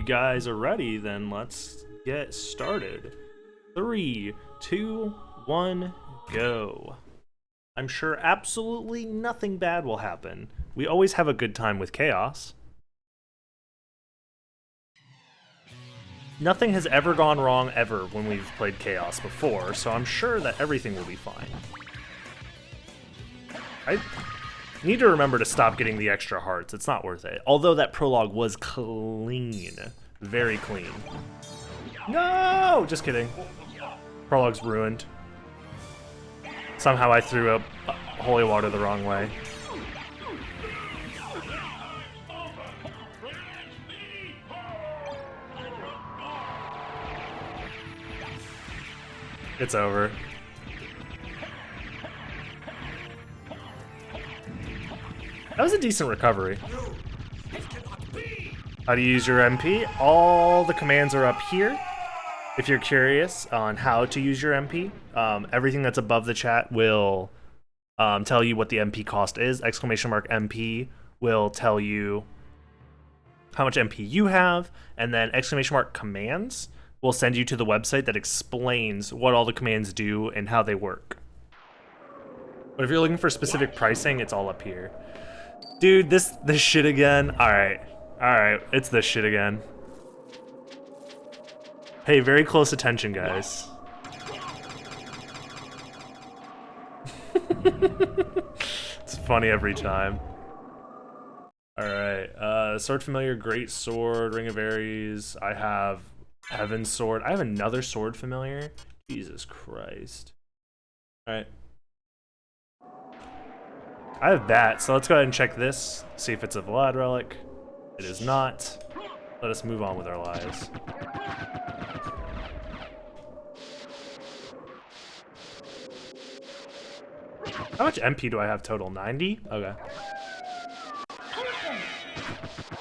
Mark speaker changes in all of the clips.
Speaker 1: guys are ready, then let's get started. 3, 2, 1, go. I'm sure absolutely nothing bad will happen. We always have a good time with chaos. Nothing has ever gone wrong ever when we've played chaos before, so I'm sure that everything will be fine. I need to remember to stop getting the extra hearts. It's not worth it. Although that prologue was clean. Very clean. No! Just kidding. Prologue's ruined. Somehow I threw up holy water the wrong way. It's over. That was a decent recovery. How to use your MP? All the commands are up here. If you're curious on how to use your MP, everything that's above the chat will tell you what the MP cost is. Exclamation mark MP will tell you how much MP you have, and then exclamation mark commands will send you to the website that explains what all the commands do and how they work. But if you're looking for specific pricing, it's all up here. Dude, this shit again? Alright, it's this shit again. Pay very close attention, guys. It's funny every time. Alright, Sword Familiar, Great Sword, Ring of Ares. I have Heaven's Sword. I have another Sword Familiar. Jesus Christ. Alright. I have that, so let's go ahead and check this. See if it's a Vlad relic. It is not. Let us move on with our lives. How much MP do I have total? 90? Okay.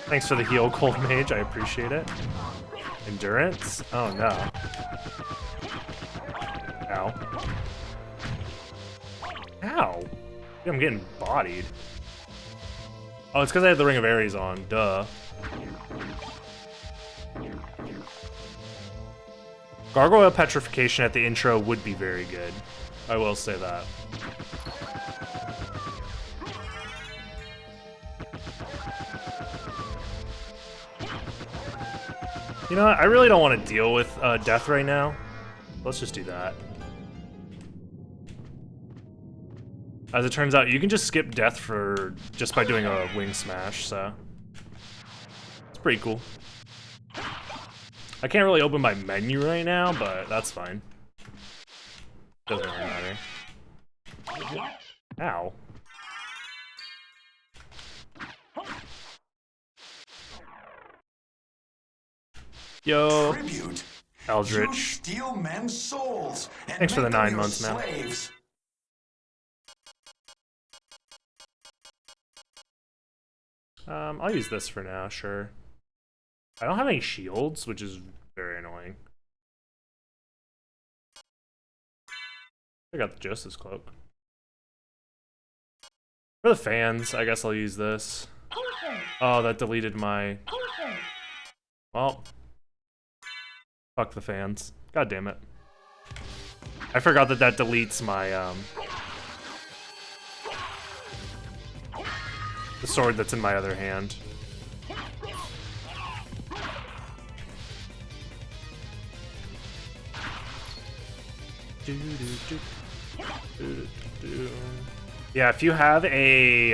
Speaker 1: Thanks for the heal, Cold Mage. I appreciate it. Endurance? Oh no. Ow. Ow. I'm getting bodied. Oh, it's because I have the Ring of Ares on. Duh. Gargoyle Petrification at the intro would be very good. I will say that. You know what? I really don't want to deal with death right now. Let's just do that. As it turns out, you can just skip death for just by doing a wing smash, so it's pretty cool. I can't really open my menu right now, but that's fine. Doesn't really matter. Ow. Yo, Eldritch.
Speaker 2: Steal men's souls and
Speaker 1: thanks for the 9
Speaker 2: your
Speaker 1: months, man.
Speaker 2: slaves.
Speaker 1: I'll use this for now, sure. I don't have any shields, which is very annoying. I got the Joseph's Cloak. For the fans, I guess I'll use this. Oh, that deleted my... Well... Fuck the fans. God damn it. I forgot that deletes my, the sword that's in my other hand. Yeah, if you have a,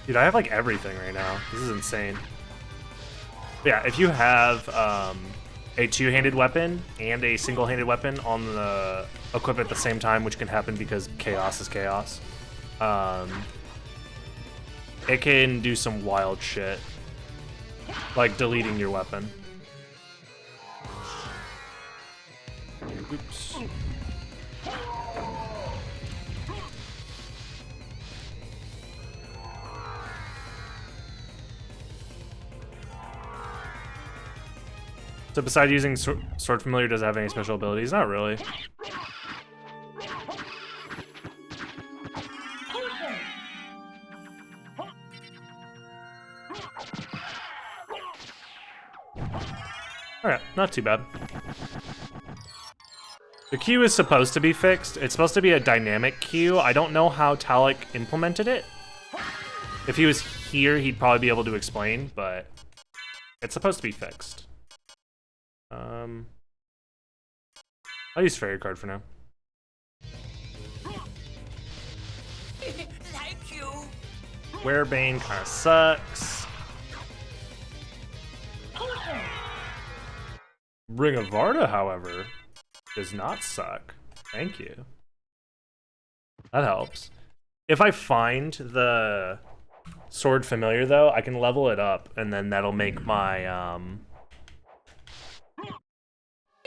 Speaker 1: dude, I have like everything right now. This is insane. Yeah, if you have a two-handed weapon and a single-handed weapon on the equip at the same time, which can happen because chaos is chaos, it can do some wild shit, like deleting your weapon. Oops. So besides using Sword Familiar, does it have any special abilities? Not really. Alright, not too bad. The queue is supposed to be fixed. It's supposed to be a dynamic queue. I don't know how Talik implemented it. If he was here, he'd probably be able to explain, but it's supposed to be fixed. I'll use Fairy Card for now.
Speaker 3: Like you.
Speaker 1: Werebane kind of sucks. Ring of Varda, however, does not suck. Thank you. That helps. If I find the Sword Familiar, though, I can level it up, and then that'll make my,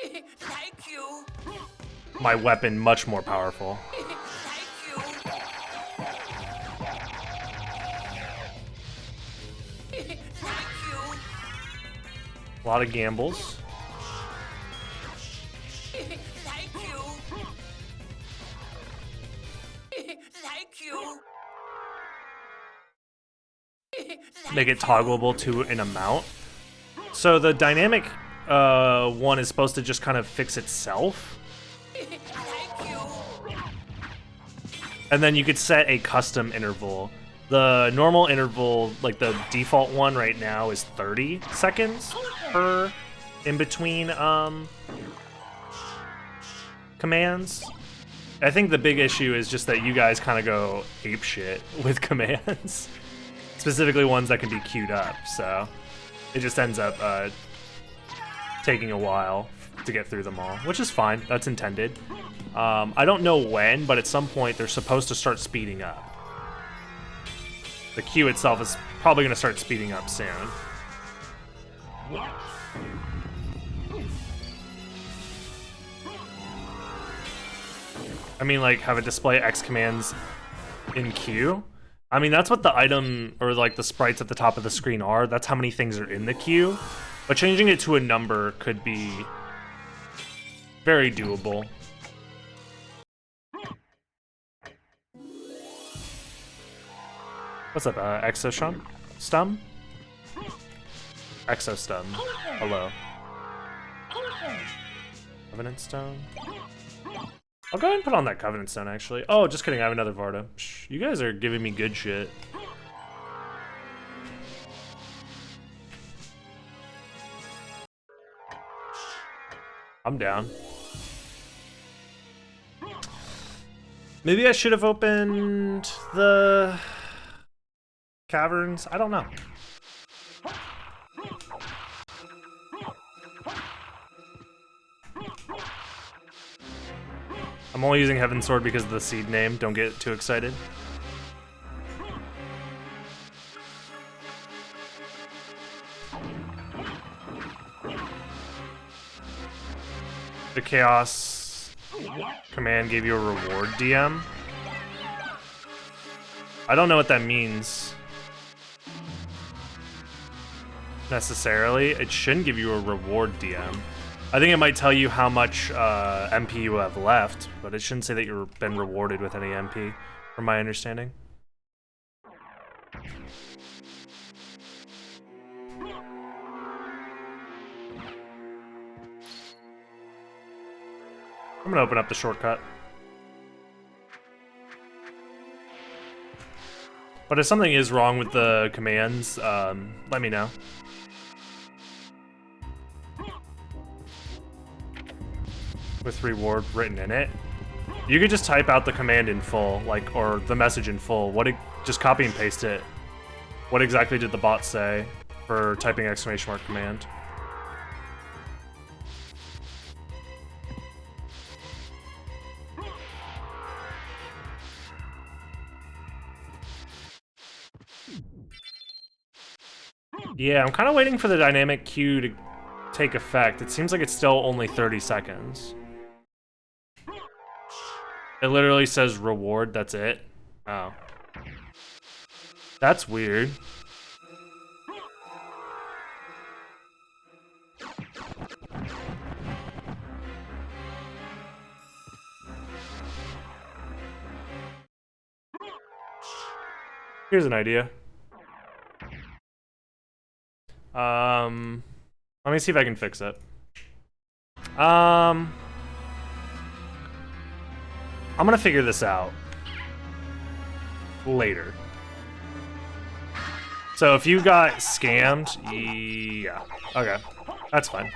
Speaker 3: Like you.
Speaker 1: my weapon much more powerful.
Speaker 3: Like you. Like you.
Speaker 1: A lot of gambles.
Speaker 3: Like you. Like you.
Speaker 1: Make it toggleable to an amount. So the dynamic one is supposed to just kind of fix itself.
Speaker 3: Like you.
Speaker 1: And then you could set a custom interval. The normal interval, like the default one right now, is 30 seconds per in between commands. I think the big issue is just that you guys kind of go apeshit with commands. Specifically ones that can be queued up, so it just ends up taking a while to get through them all, which is fine. That's intended. I don't know when, but at some point they're supposed to start speeding up. The queue itself is probably going to start speeding up soon. I mean, like, have it display X commands in queue. I mean, that's what the item, or like the sprites at the top of the screen are. That's how many things are in the queue. But changing it to a number could be very doable. What's up, Exostum? Stum? Exostum. Hello. Covenant Stone? I'll go ahead and put on that Covenant Stone, actually. Oh, just kidding, I have another Varda. Shh, you guys are giving me good shit. I'm down. Maybe I should have opened the caverns. I don't know. I'm only using Heaven Sword because of the seed name. Don't get too excited. The Chaos command gave you a reward, DM. I don't know what that means. Necessarily. It shouldn't give you a reward, DM. I think it might tell you how much MP you have left, but it shouldn't say that you've been rewarded with any MP, from my understanding. I'm gonna open up the shortcut. But if something is wrong with the commands, let me know. With reward written in it. You could just type out the command in full, like, or the message in full. Just copy and paste it. What exactly did the bot say for typing exclamation mark command? Yeah, I'm kind of waiting for the dynamic queue to take effect. It seems like it's still only 30 seconds. It literally says reward, that's it. Oh. That's weird. Here's an idea. Let me see if I can fix it. I'm gonna figure this out later. So if you got scammed, yeah, okay, that's fine.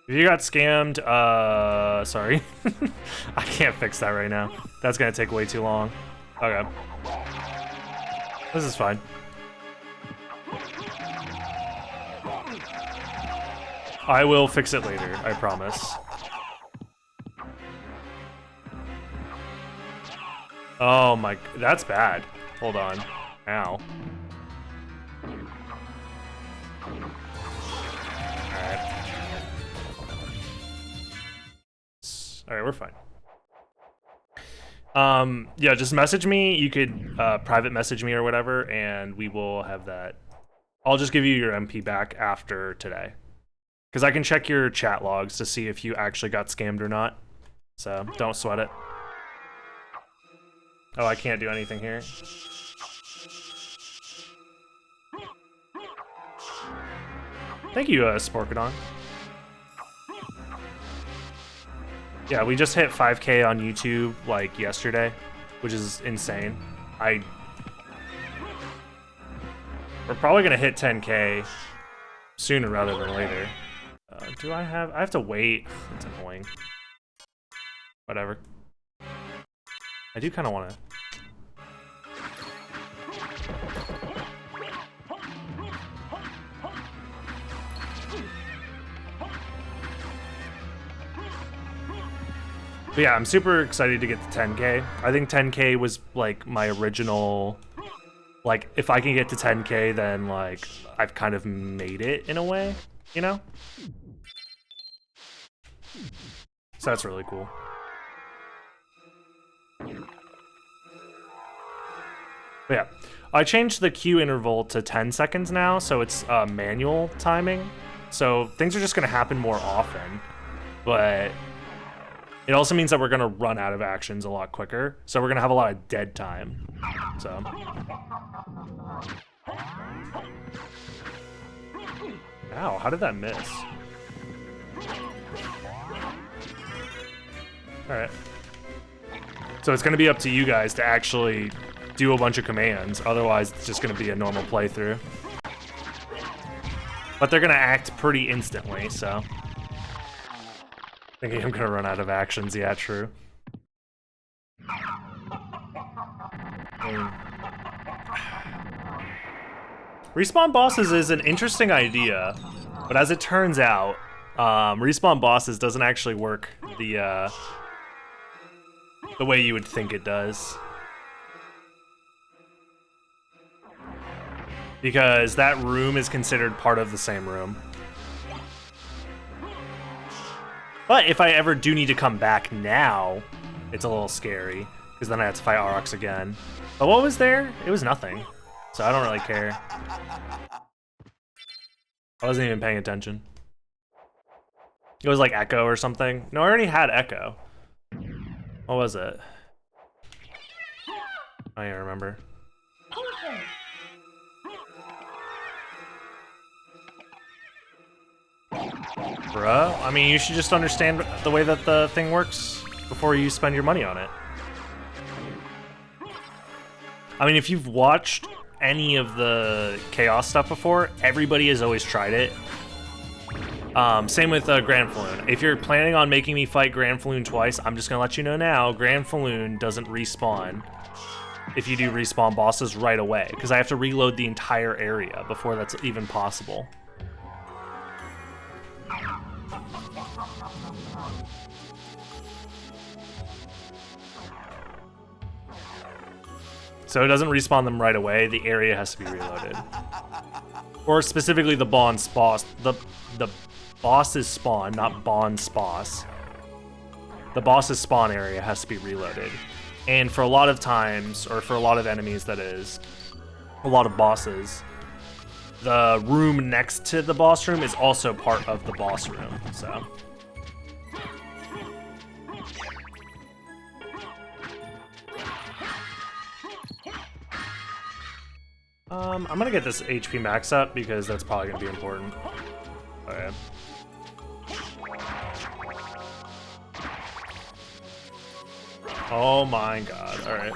Speaker 1: If you got scammed, sorry. I can't fix that right now. That's gonna take way too long. Okay. This is fine. I will fix it later, I promise. Oh my, that's bad. Hold on. Ow. Alright, we're fine. Yeah, just message me. You could private message me or whatever, and we will have that. I'll just give you your MP back after today. Because I can check your chat logs to see if you actually got scammed or not. So, don't sweat it. Oh, I can't do anything here. Thank you, Sporkadon. Yeah, we just hit 5K on YouTube, like, yesterday, which is insane. We're probably gonna hit 10K sooner rather than later. Do I have to wait? That's annoying. Whatever. I do kind of want to. But yeah, I'm super excited to get to 10K. I think 10K was like my original, like if I can get to 10K, then like I've kind of made it in a way, you know? So that's really cool. But yeah, I changed the queue interval to 10 seconds now, so it's manual timing. So things are just gonna happen more often, but it also means that we're gonna run out of actions a lot quicker. So we're gonna have a lot of dead time, so. Ow, how did that miss? Alright. So it's gonna be up to you guys to actually do a bunch of commands, otherwise it's just gonna be a normal playthrough. But they're gonna act pretty instantly, so. Thinking I'm gonna run out of actions, yeah, true. Respawn bosses is an interesting idea, but as it turns out, respawn bosses doesn't actually work the way you would think it does. Because that room is considered part of the same room. But if I ever do need to come back now, it's a little scary, because then I have to fight Aurochs again. But what was there? It was nothing, so I don't really care. I wasn't even paying attention. It was like Echo or something. No, I already had Echo. What was it? I don't remember. Bruh, I mean, you should just understand the way that the thing works before you spend your money on it. I mean, if you've watched any of the KHAOS stuff before, everybody has always tried it. Same with Grand Falloon. If you're planning on making me fight Grand Falloon twice, I'm just gonna let you know now, Grand Falloon doesn't respawn if you do respawn bosses right away, because I have to reload the entire area before that's even possible. So it doesn't respawn them right away, the area has to be reloaded. Or specifically the boss, the boss's spawn, not Bond's boss. The boss's spawn area has to be reloaded. And for a lot of times, or for a lot of enemies that is, a lot of bosses, the room next to the boss room is also part of the boss room, so. I'm gonna get this HP max up because that's probably gonna be important. Okay. Oh my god, alright.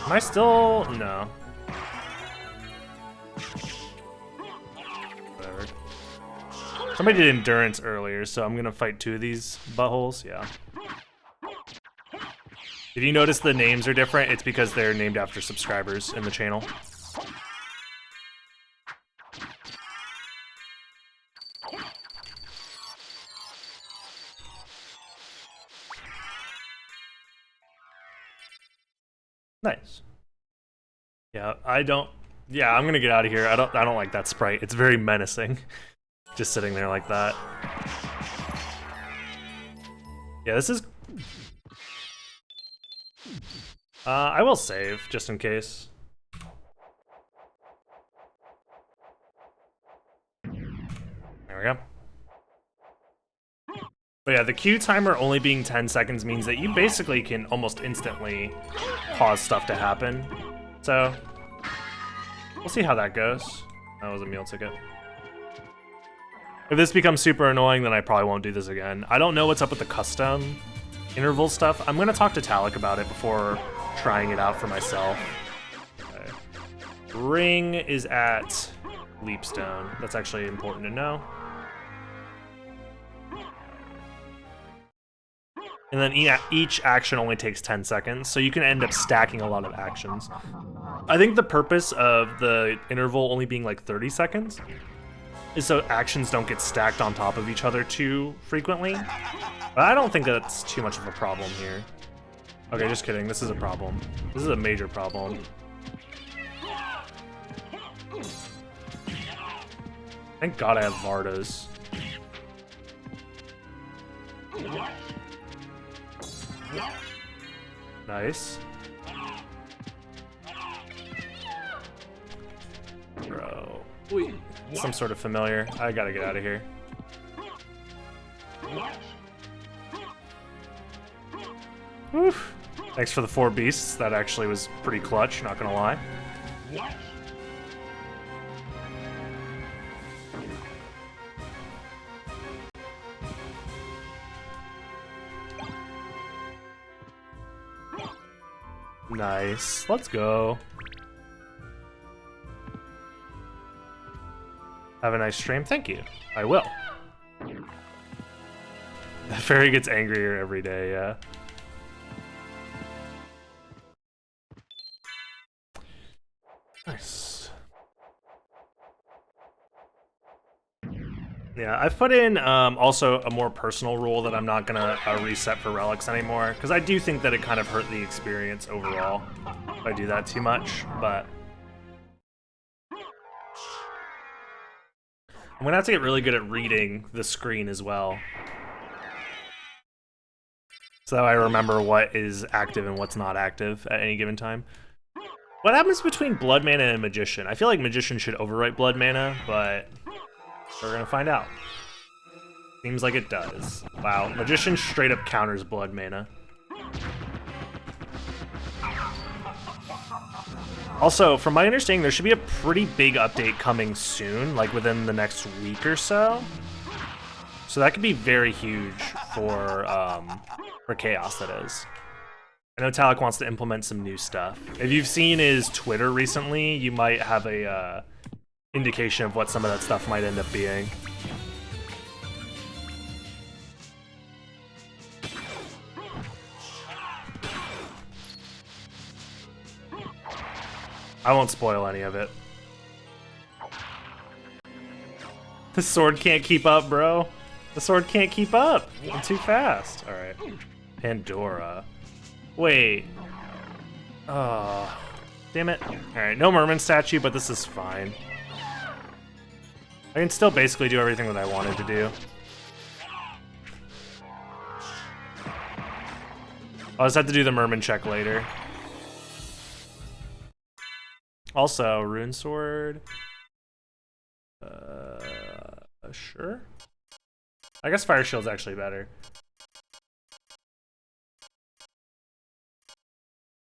Speaker 1: Am I still... no. Whatever. Somebody did endurance earlier, so I'm gonna fight 2 of these buttholes, yeah. If you notice the names are different, it's because they're named after subscribers in the channel. Nice. Yeah, I don't... yeah, I'm gonna get out of here. I don't like that sprite. It's very menacing. Just sitting there like that. Yeah, this is... I will save, just in case. There we go. But yeah, the queue timer only being 10 seconds means that you basically can almost instantly cause stuff to happen. So, we'll see how that goes. That was a meal ticket. If this becomes super annoying, then I probably won't do this again. I don't know what's up with the custom interval stuff. I'm gonna talk to Talik about it before trying it out for myself. Okay. Ring is at Leapstone. That's actually important to know. And then each action only takes 10 seconds, so you can end up stacking a lot of actions. I think the purpose of the interval only being like 30 seconds is so actions don't get stacked on top of each other too frequently. But I don't think that's too much of a problem here. Okay, just kidding, this is a problem. This is a major problem. Thank God I have Vardas. Nice. Bro. Wait. Some sort of familiar. I gotta get out of here. Woof. Thanks for the 4 beasts. That actually was pretty clutch, not gonna lie. Nice. Let's go. Have a nice stream. Thank you. I will. The fairy gets angrier every day, yeah. Nice. Yeah, I've put in also a more personal rule that I'm not gonna reset for relics anymore, because I do think that it kind of hurt the experience overall if I do that too much, but I'm gonna have to get really good at reading the screen as well, so that I remember what is active and what's not active at any given time. What happens between Blood Mana and Magician? I feel like Magician should overwrite Blood Mana, but we're gonna find out. Seems like it does. Wow, Magician straight up counters Blood Mana. Also, from my understanding, there should be a pretty big update coming soon, like within the next week or so. So that could be very huge for KHAOS, that is. I know Talik wants to implement some new stuff. If you've seen his Twitter recently, you might have a indication of what some of that stuff might end up being. I won't spoil any of it. The sword can't keep up, bro. The sword can't keep up. I'm too fast. All right. Pandora. Wait. Oh, damn it. All right, no merman statue, but this is fine. I can still basically do everything that I wanted to do. I'll just have to do the merman check later. Also, rune sword. Sure. I guess fire shield's actually better.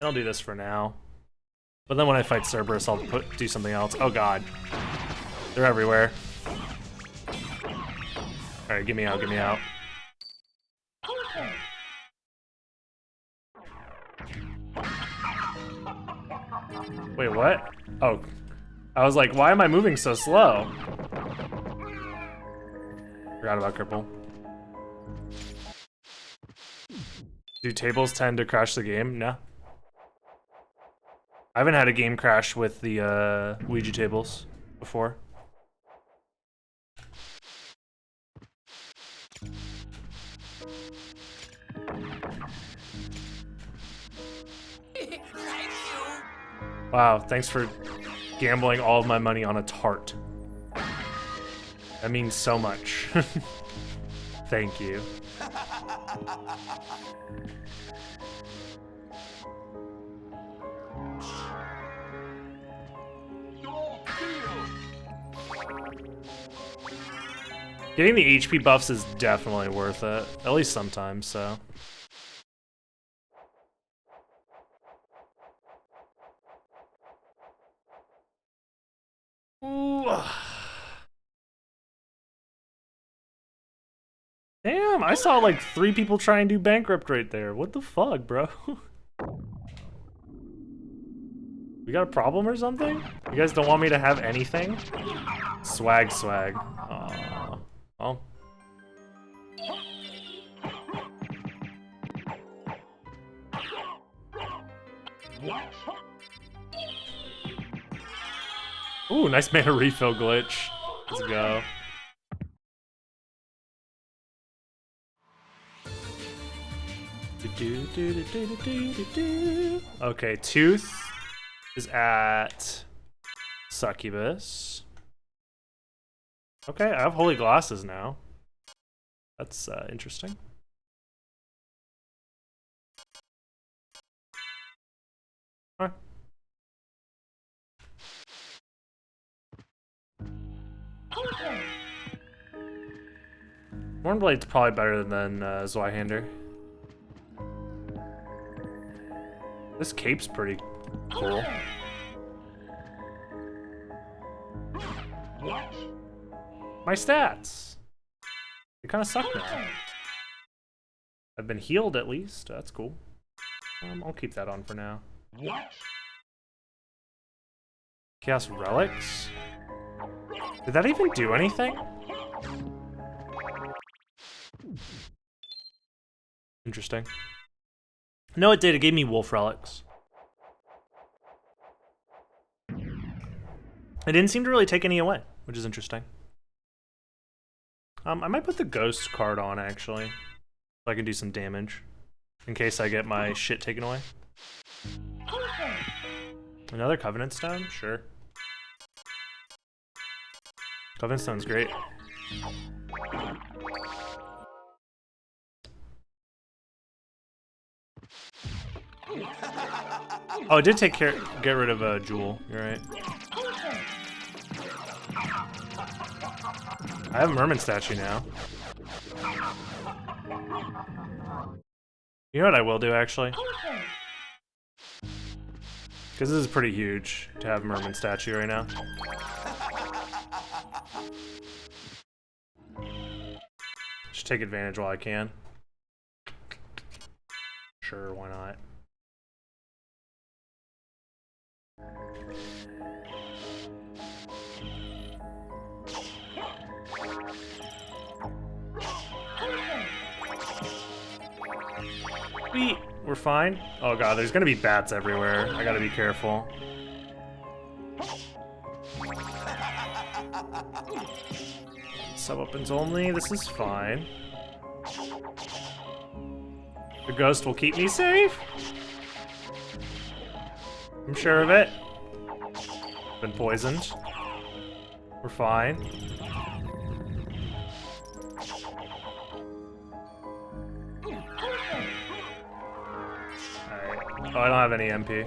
Speaker 1: I'll do this for now. But then when I fight Cerberus, I'll do something else. Oh god. They're everywhere. Alright, get me out, get me out. Wait, what? Oh. I was like, why am I moving so slow? Forgot about Cripple. Do tables tend to crash the game? No. I haven't had a game crash with the Ouija tables before.
Speaker 3: Thank you.
Speaker 1: Wow, thanks for gambling all of my money on a tart. That means so much. Thank you. Getting the HP buffs is definitely worth it, at least sometimes, so. Ooh. Damn, I saw like 3 people try and do bankrupt right there. What the fuck, bro? We got a problem or something? You guys don't want me to have anything? Swag, swag. Aww. Oh. Ooh, nice mana refill glitch. Let's go. Okay, Tooth is at Succubus. Okay, I have Holy Glasses now. That's interesting. Alright. Mornblade's probably better than Zweihander. This cape's pretty cool. My stats! They kind of suck now. I've been healed at least. That's cool. I'll keep that on for now. Chaos Relics? Did that even do anything? Interesting. No, it did. It gave me Wolf Relics. It didn't seem to really take any away, which is interesting. I might put the Ghost card on, actually, so I can do some damage, in case I get my shit taken away. Another Covenant Stone? Sure. Covenant Stone's great. Oh, it did get rid of a Jewel. You're right. I have a Merman statue now. You know what I will do, actually? Because this is pretty huge to have a Merman statue right now. Just take advantage while I can. Sure, why not? Sweet, we're fine. Oh god, there's gonna be bats everywhere. I gotta be careful. Sub-weapons only, this is fine. The ghost will keep me safe. I'm sure of it. Been poisoned. We're fine. Alright. Oh, I don't have any MP.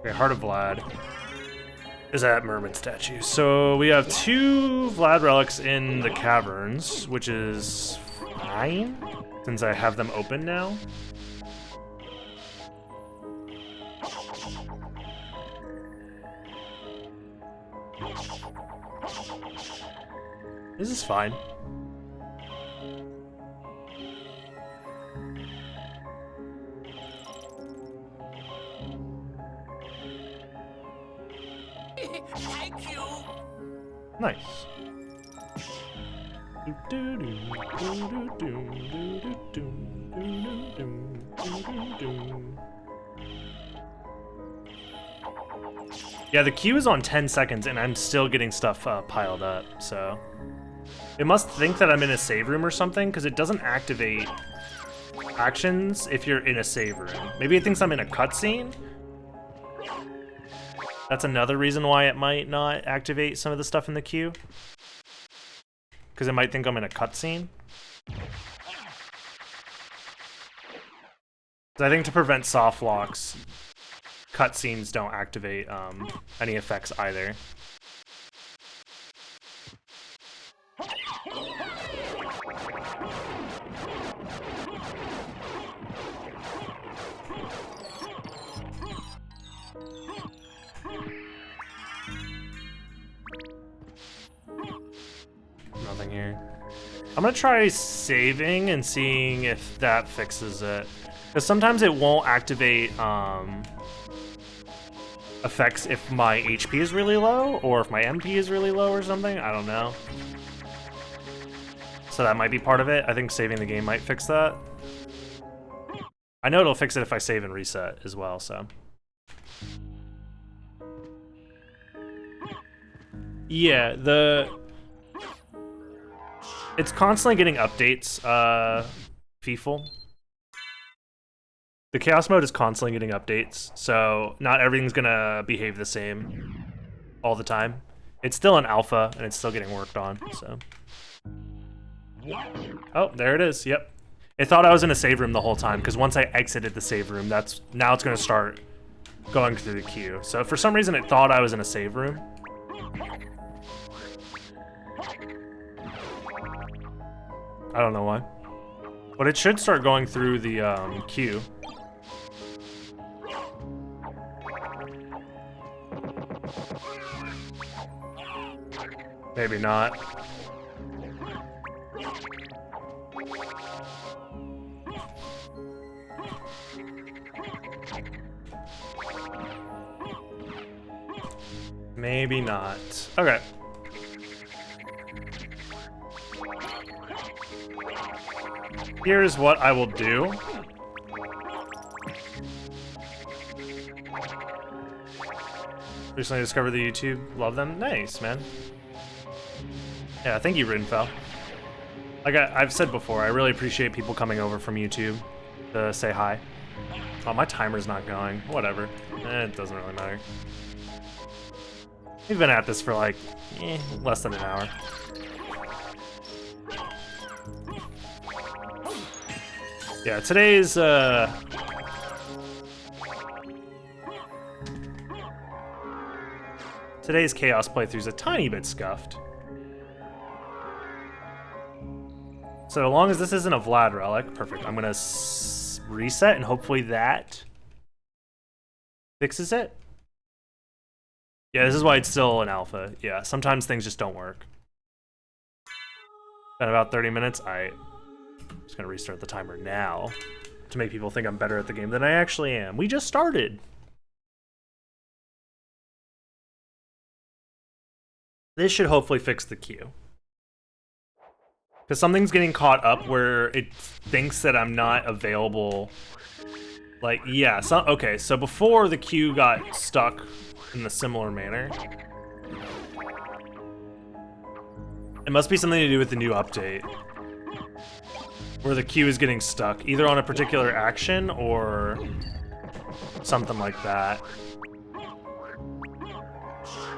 Speaker 1: Okay, Heart of Vlad. is that mermaid statue. So we have 2 Vlad relics in the caverns, which is fine since I have them open now. This is fine.
Speaker 3: Thank you.
Speaker 1: Nice. Yeah, the queue is on 10 seconds and I'm still getting stuff piled up, so. It must think that I'm in a save room or something, because it doesn't activate actions if you're in a save room. Maybe it thinks I'm in a cutscene? That's another reason why it might not activate some of the stuff in the queue. Because it might think I'm in a cutscene. I think to prevent soft locks, cutscenes don't activate any effects either. Nothing here. I'm gonna try saving and seeing if that fixes it. Because sometimes it won't activate effects if my HP is really low, or if my MP is really low or something. I don't know. So that might be part of it. I think saving the game might fix that. I know it'll fix it if I save and reset as well, so. Yeah, it's constantly getting updates, Feeful. The KHAOS mode is constantly getting updates, so not everything's gonna behave the same all the time. It's still an alpha, and it's still getting worked on, so. Oh, there it is, yep. It thought I was in a save room the whole time, because once I exited the save room, now it's gonna start going through the queue. So for some reason, it thought I was in a save room. I don't know why. But it should start going through the queue. Maybe not. Maybe not. Okay. Here's what I will do. Recently discovered the YouTube. Love them. Nice, man. Yeah, thank you, Rinfell. Like I've said before, I really appreciate people coming over from YouTube to say hi. Oh, my timer's not going. Whatever. It doesn't really matter. We've been at this for like, less than an hour. Yeah, today's KHAOS playthrough's a tiny bit scuffed. So long as this isn't a Vlad relic, perfect. I'm gonna reset and hopefully that fixes it. Yeah, this is why it's still an alpha. Yeah, sometimes things just don't work. In about 30 minutes, I'm just gonna restart the timer now to make people think I'm better at the game than I actually am. We just started. This should hopefully fix the queue. Because something's getting caught up where it thinks that I'm not available. Like, yeah, okay, so before the queue got stuck in a similar manner. It must be something to do with the new update. Where the queue is getting stuck, either on a particular action or something like that.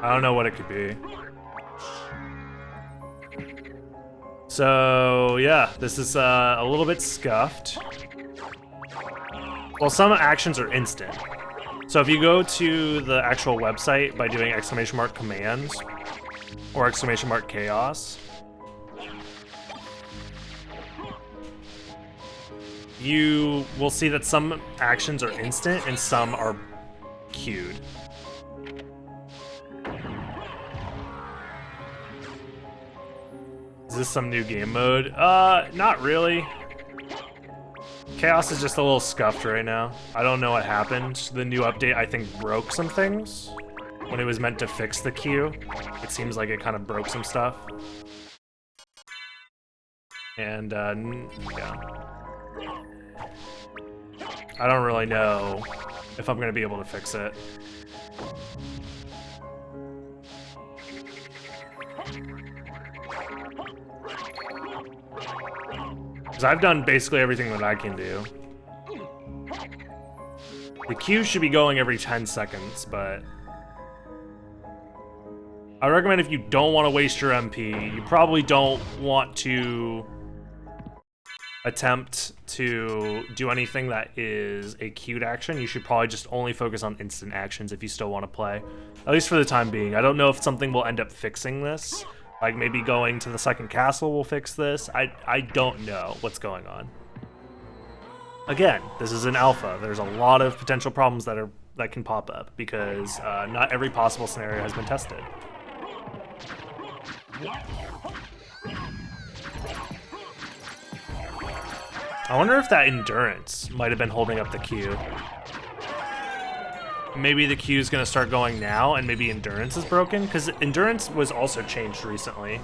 Speaker 1: I don't know what it could be. So, yeah, this is a little bit scuffed. Well, some actions are instant. So if you go to the actual website by doing !commands or !chaos, you will see that some actions are instant and some are queued. Is this some new game mode? Not really. Chaos is just a little scuffed right now. I don't know what happened. The new update, I think, broke some things. When it was meant to fix the queue, it seems like it kind of broke some stuff. And, yeah. I don't really know if I'm gonna be able to fix it. Because I've done basically everything that I can do. The queue should be going every 10 seconds, but I recommend if you don't want to waste your MP, you probably don't want to attempt to do anything that is a queued action. You should probably just only focus on instant actions if you still want to play, at least for the time being. I don't know if something will end up fixing this. Like maybe going to the second castle will fix this. I don't know what's going on. Again, this is an alpha. There's a lot of potential problems that can pop up because not every possible scenario has been tested. I wonder if that endurance might have been holding up the queue. Maybe the queue is going to start going now, and maybe endurance is broken, because endurance was also changed recently.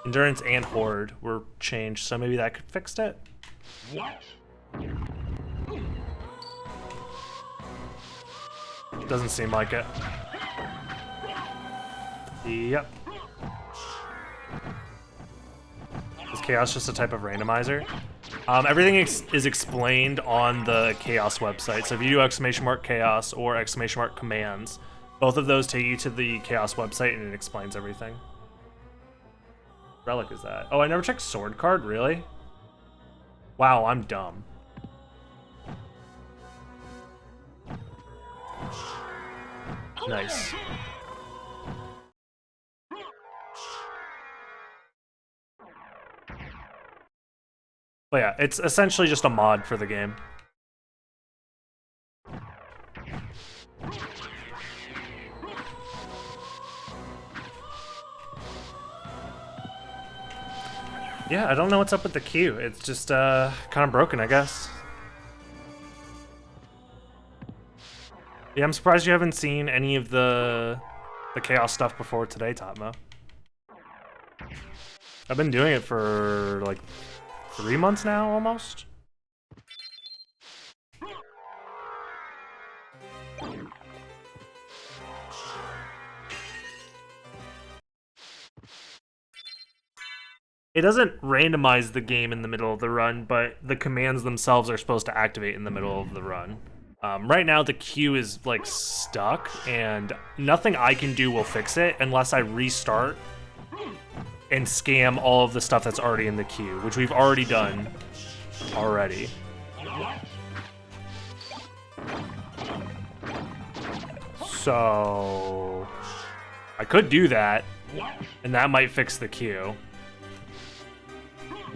Speaker 1: Endurance and horde were changed, so maybe that could fix it. Doesn't seem like it. Yep. Is chaos just a type of randomizer? Everything is explained on the chaos website. So if you do !chaos or !commands, both of those take you to the chaos website and it explains everything. What relic is that? Oh, I never checked sword card, really? Wow, I'm dumb. Nice. But yeah, it's essentially just a mod for the game. Yeah, I don't know what's up with the queue. It's just kind of broken, I guess. Yeah, I'm surprised you haven't seen any of the chaos stuff before today, Topmo. I've been doing it for like 3 months now, almost. It doesn't randomize the game in the middle of the run, but the commands themselves are supposed to activate in the middle of the run. Right now, the queue is like stuck, and nothing I can do will fix it unless I restart and scam all of the stuff that's already in the queue, which we've already done already. So I could do that, and that might fix the queue.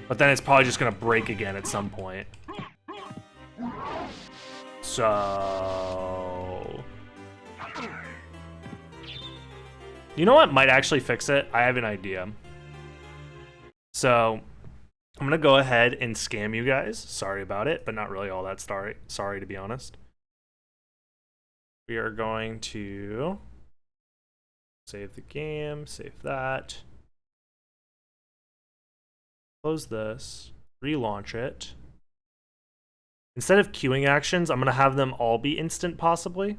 Speaker 1: But then it's probably just gonna break again at some point. So you know what might actually fix it? I have an idea. So I'm gonna go ahead and scam you guys. Sorry about it, but not really all that sorry to be honest. We are going to save the game, save that. Close this, relaunch it. Instead of queuing actions, I'm gonna have them all be instant possibly.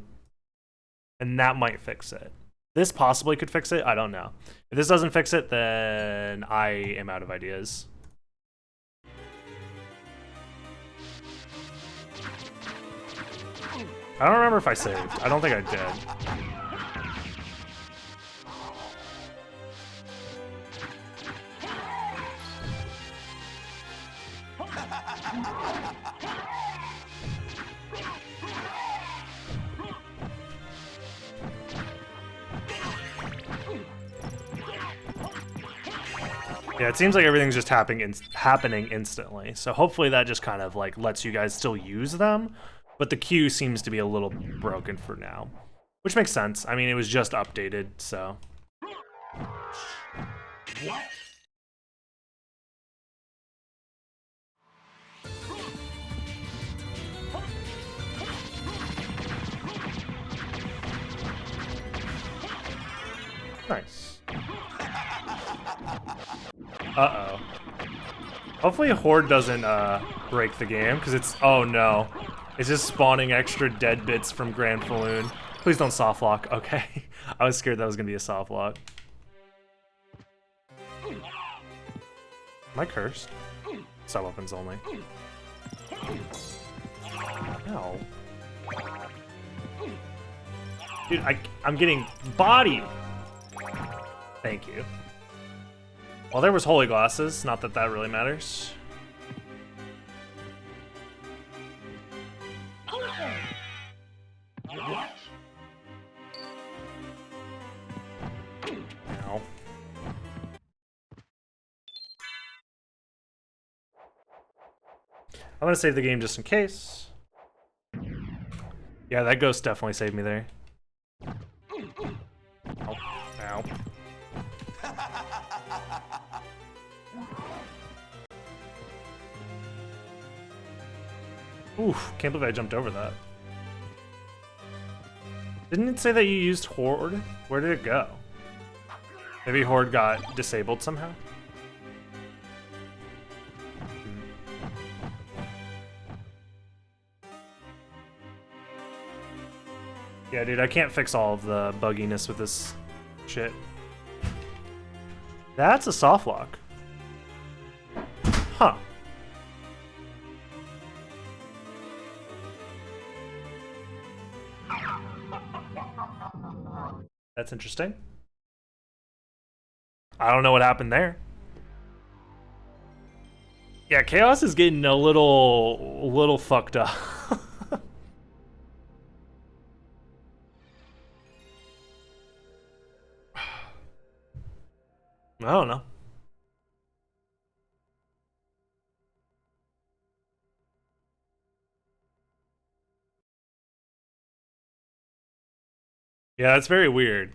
Speaker 1: And that might fix it. This possibly could fix it, I don't know. If this doesn't fix it, then I am out of ideas. I don't remember if I saved. I don't think I did. Yeah, it seems like everything's just happening instantly. So hopefully that just kind of like lets you guys still use them. But the queue seems to be a little broken for now, which makes sense. I mean, it was just updated, so.
Speaker 2: What?
Speaker 1: Nice. Uh-oh. Hopefully Horde doesn't break the game, because it's, oh no. It's just spawning extra dead bits from Grand Falloon. Please don't soft lock. Okay. I was scared that was gonna be a soft lock. Am I cursed? Sub weapons only. Ow. Dude, I'm getting bodied. Thank you. Well, there was holy glasses. Not that that really matters.
Speaker 2: What?
Speaker 1: Ow. I'm gonna save the game just in case. Yeah, that ghost definitely saved me there. Ow. Ow. Oof, can't believe I jumped over that. Didn't it say that you used Horde? Where did it go? Maybe Horde got disabled somehow? Yeah, dude, I can't fix all of the bugginess with this shit. That's a soft lock. Huh. That's interesting. I don't know what happened there. Yeah, KHAOS is getting a little fucked up. I don't know. Yeah, that's very weird.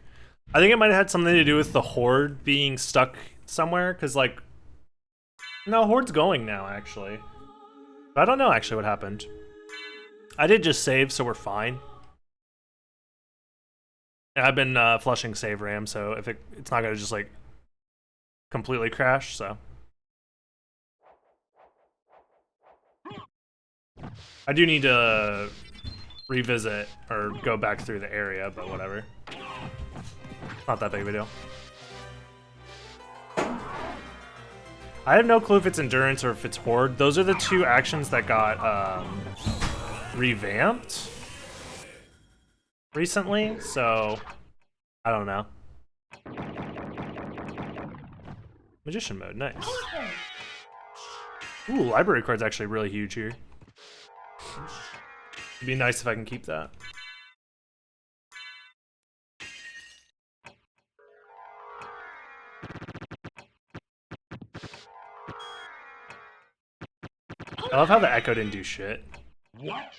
Speaker 1: I think it might have had something to do with the Horde being stuck somewhere, because, like... No, Horde's going now, actually. I don't know, actually, what happened. I did just save, so we're fine. And I've been flushing save RAM, so if it's not going to just, like, completely crash, so... I do need to revisit or go back through the area, but whatever. Not that big of a deal. I have no clue if it's Endurance or if it's Horde. Those are the two actions that got revamped recently, so I don't know. Magician mode, nice. Ooh, library card's actually really huge here. It'd be nice if I can keep that. I love how the echo didn't do shit.
Speaker 2: What?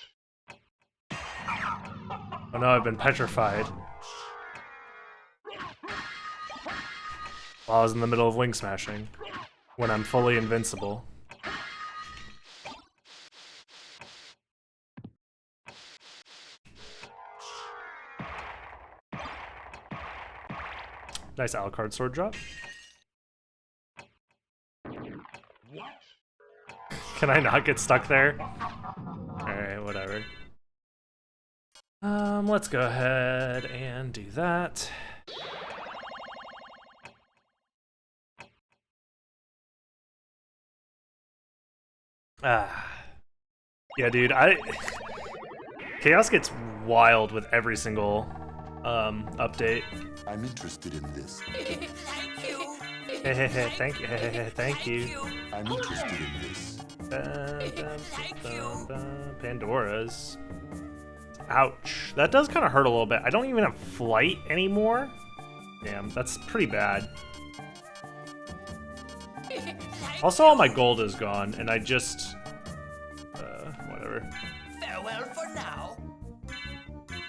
Speaker 1: Oh no, I've been petrified. While I was in the middle of wing smashing. When I'm fully invincible. Nice Alucard sword drop.
Speaker 2: What?
Speaker 1: Can I not get stuck there? Alright, whatever. Let's go ahead and do that. Yeah, dude, KHAOS gets wild with every single update.
Speaker 2: I'm interested in this.
Speaker 3: Thank you.
Speaker 1: Thank you. Thank you.
Speaker 2: I'm interested in this.
Speaker 1: Pandora's. Ouch. That does kind of hurt a little bit. I don't even have flight anymore. Damn, that's pretty bad. Also, all my gold is gone, and I just... whatever.
Speaker 3: Farewell for now.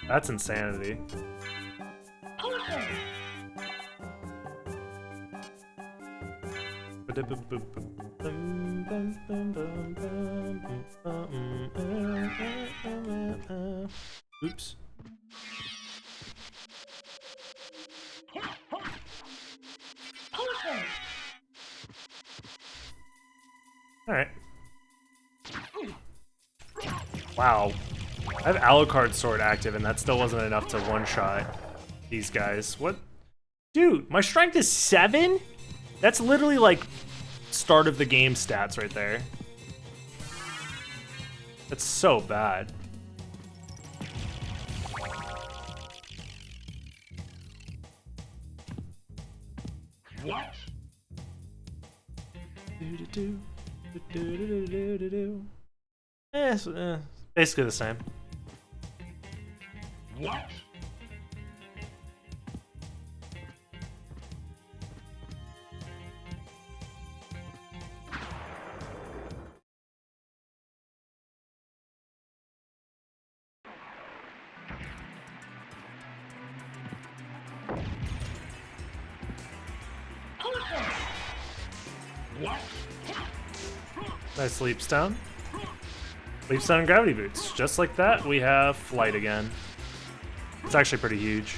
Speaker 1: That's insanity. Oops. Alright. Wow. I have Alucard Sword active, and that still wasn't enough to one-shot these guys. What? Dude, my strength is 7? That's literally like start of the game stats right there. That's so bad.
Speaker 2: What?
Speaker 1: It's basically the same.
Speaker 2: What? What?
Speaker 1: Nice leap stone. Leap stone and gravity boots. Just like that, we have flight again. It's actually pretty huge.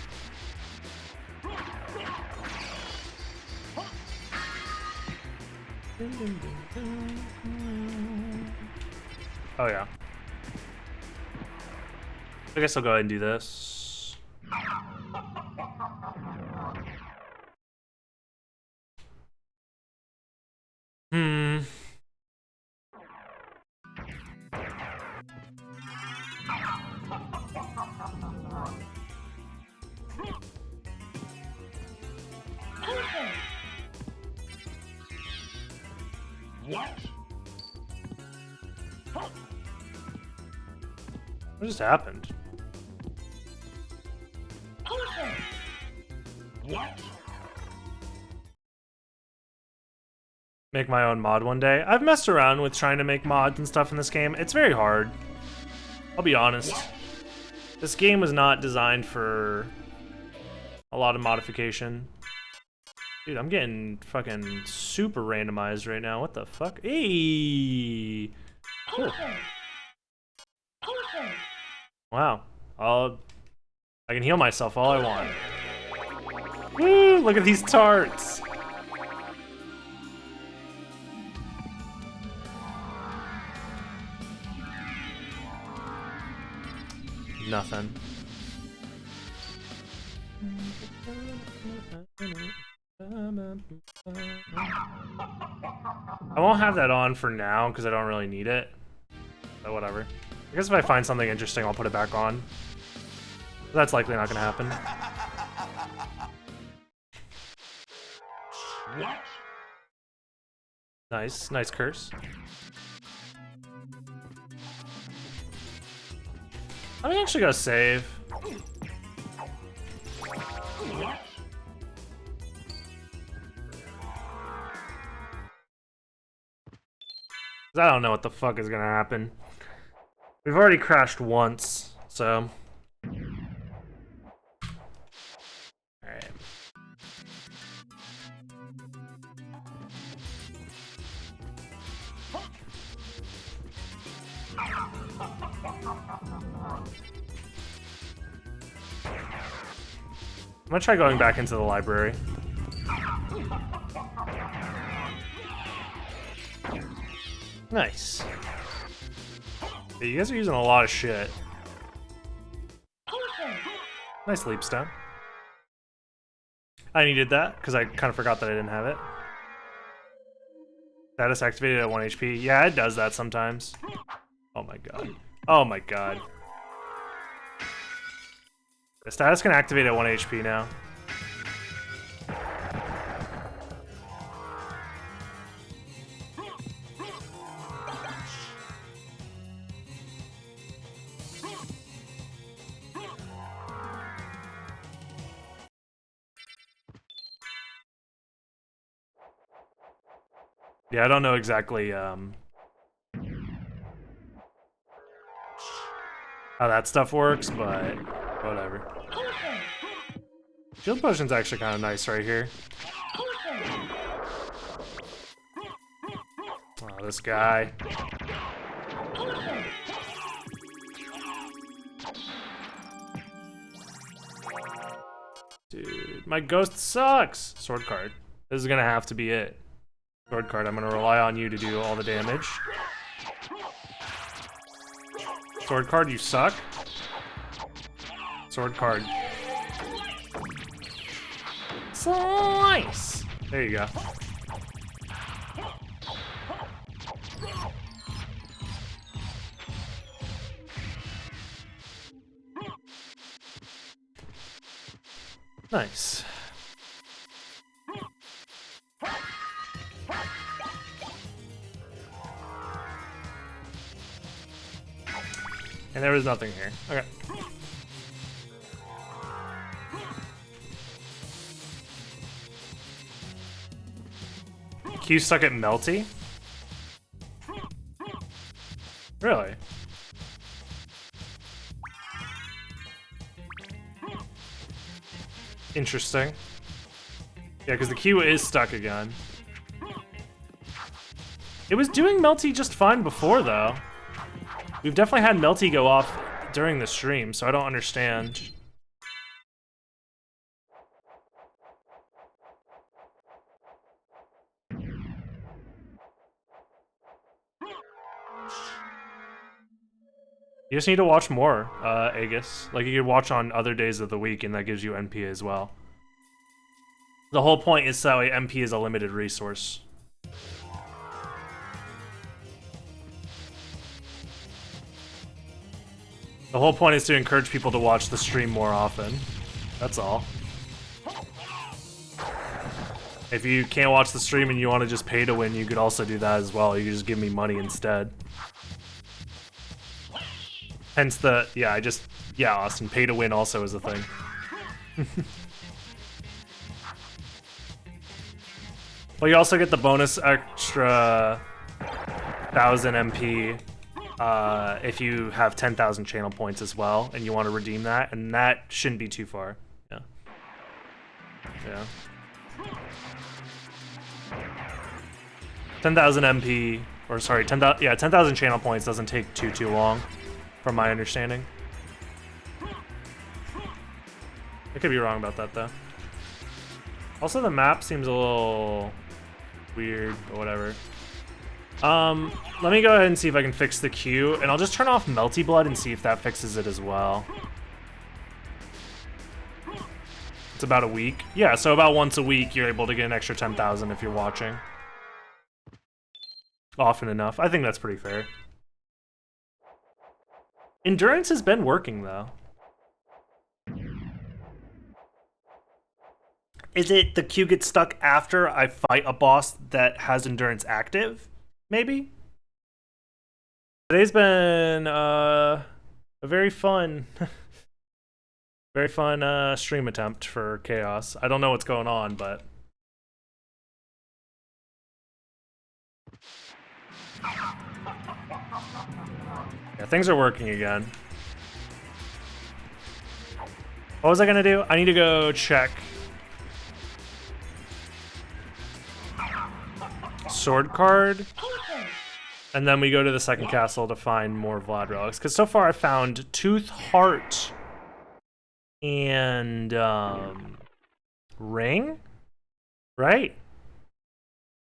Speaker 1: Oh yeah. I guess I'll go ahead and do this.
Speaker 2: What?
Speaker 1: What just happened?
Speaker 2: What?
Speaker 1: Make my own mod one day. I've messed around with trying to make mods and stuff in this game. It's very hard. I'll be honest. This game was not designed for a lot of modification. Dude, I'm getting fucking super randomized right now. What the fuck? Hey! Cool. Wow. I can heal myself all I want. Woo! Look at these tarts! Nothing. I won't have that on for now because I don't really need it. But whatever. I guess if I find something interesting, I'll put it back on. But that's likely not gonna happen.
Speaker 2: What?
Speaker 1: Nice, nice curse. I'm actually gonna save.
Speaker 2: What?
Speaker 1: I don't know what the fuck is gonna happen. We've already crashed once, so. Alright. I'm gonna try going back into the library. Nice. Yeah, you guys are using a lot of shit. Nice leap stone. I needed that because I kind of forgot that I didn't have it. Status activated at 1 HP. Yeah, it does that sometimes. Oh my god. Oh my god. The status can activate at 1 HP now. Yeah, I don't know exactly how that stuff works, but whatever. Shield potion's actually kind of nice right here. Oh, this guy. Dude, my ghost sucks! Sword card. This is gonna have to be it. Sword card, I'm gonna rely on you to do all the damage. Sword card, you suck. Sword card. Slice! There you go. Nice. And there was nothing here. Okay. Q stuck at Melty? Really? Interesting. Yeah, because the Q is stuck again. It was doing Melty just fine before, though. We've definitely had Melty go off during the stream, so I don't understand. You just need to watch more, Aegis. Like, you could watch on other days of the week, and that gives you NP as well. The whole point is that way MP is a limited resource. The whole point is to encourage people to watch the stream more often. That's all. If you can't watch the stream and you want to just pay to win, you could also do that as well. You could just give me money instead. Hence the, yeah, Austin, pay to win also is a thing. Well, you also get the bonus extra 1,000 MP if you have 10,000 channel points as well, and you want to redeem that, and that shouldn't be too far. Yeah. Yeah. 10,000 MP, or sorry, 10,000. Yeah, 10,000 channel points doesn't take too long, from my understanding. I could be wrong about that though. Also, the map seems a little weird, but whatever. Let me go ahead and see if I can fix the queue, and I'll just turn off Melty Blood and see if that fixes it as well. It's about a week. Yeah, so about once a week, you're able to get an extra 10,000 if you're watching. Often enough. I think that's pretty fair. Endurance has been working, though. Is it the queue gets stuck after I fight a boss that has endurance active? Maybe? Today's been a very fun, very fun stream attempt for KHAOS. I don't know what's going on, but... yeah, things are working again. What was I gonna do? I need to go check sword card, and then we go to the second castle to find more Vlad relics. Because so far I found Tooth Heart and Ring, right?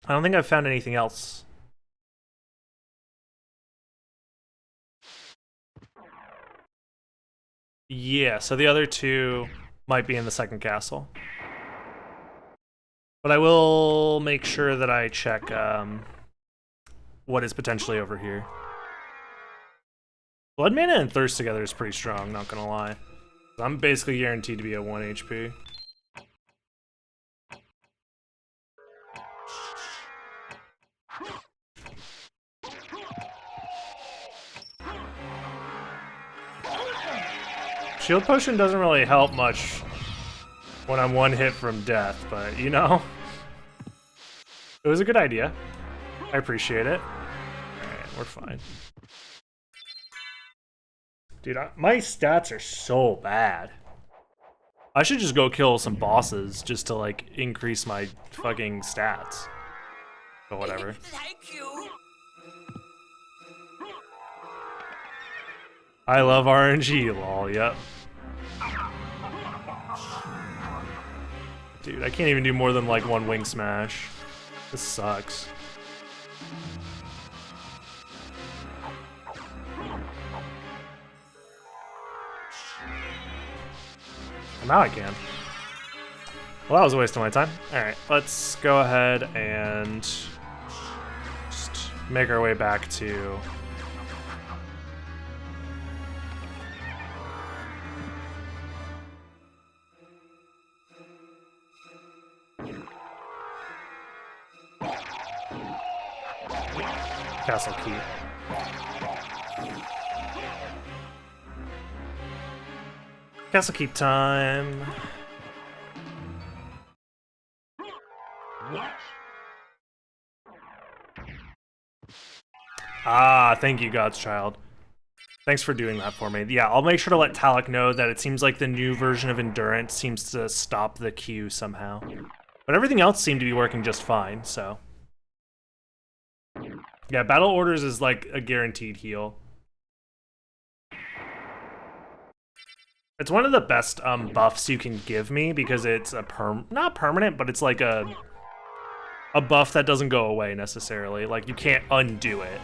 Speaker 1: I don't think I've found anything else. Yeah, so the other two might be in the second castle. But I will make sure that I check what is potentially over here. Blood Mana and Thirst together is pretty strong, not gonna lie. I'm basically guaranteed to be at 1 HP. Shield Potion doesn't really help much when I'm one hit from death, but you know, it was a good idea. I appreciate it. Alright, we're fine. Dude, my stats are so bad. I should just go kill some bosses just to, like, increase my fucking stats. But whatever.
Speaker 3: Thank you.
Speaker 1: I love RNG, lol, yep. Dude, I can't even do more than, like, one wing smash. This sucks. Now I can. Well, that was a waste of my time. Alright, let's go ahead and just make our way back to... Castle Key. Castle Keep time.
Speaker 2: What?
Speaker 1: Ah, thank you, God's Child. Thanks for doing that for me. Yeah, I'll make sure to let Talek know that it seems like the new version of Endurance seems to stop the queue somehow. But everything else seemed to be working just fine, so. Yeah, Battle Orders is like a guaranteed heal. It's one of the best buffs you can give me because it's a not permanent, but it's like a buff that doesn't go away necessarily. Like you can't undo it.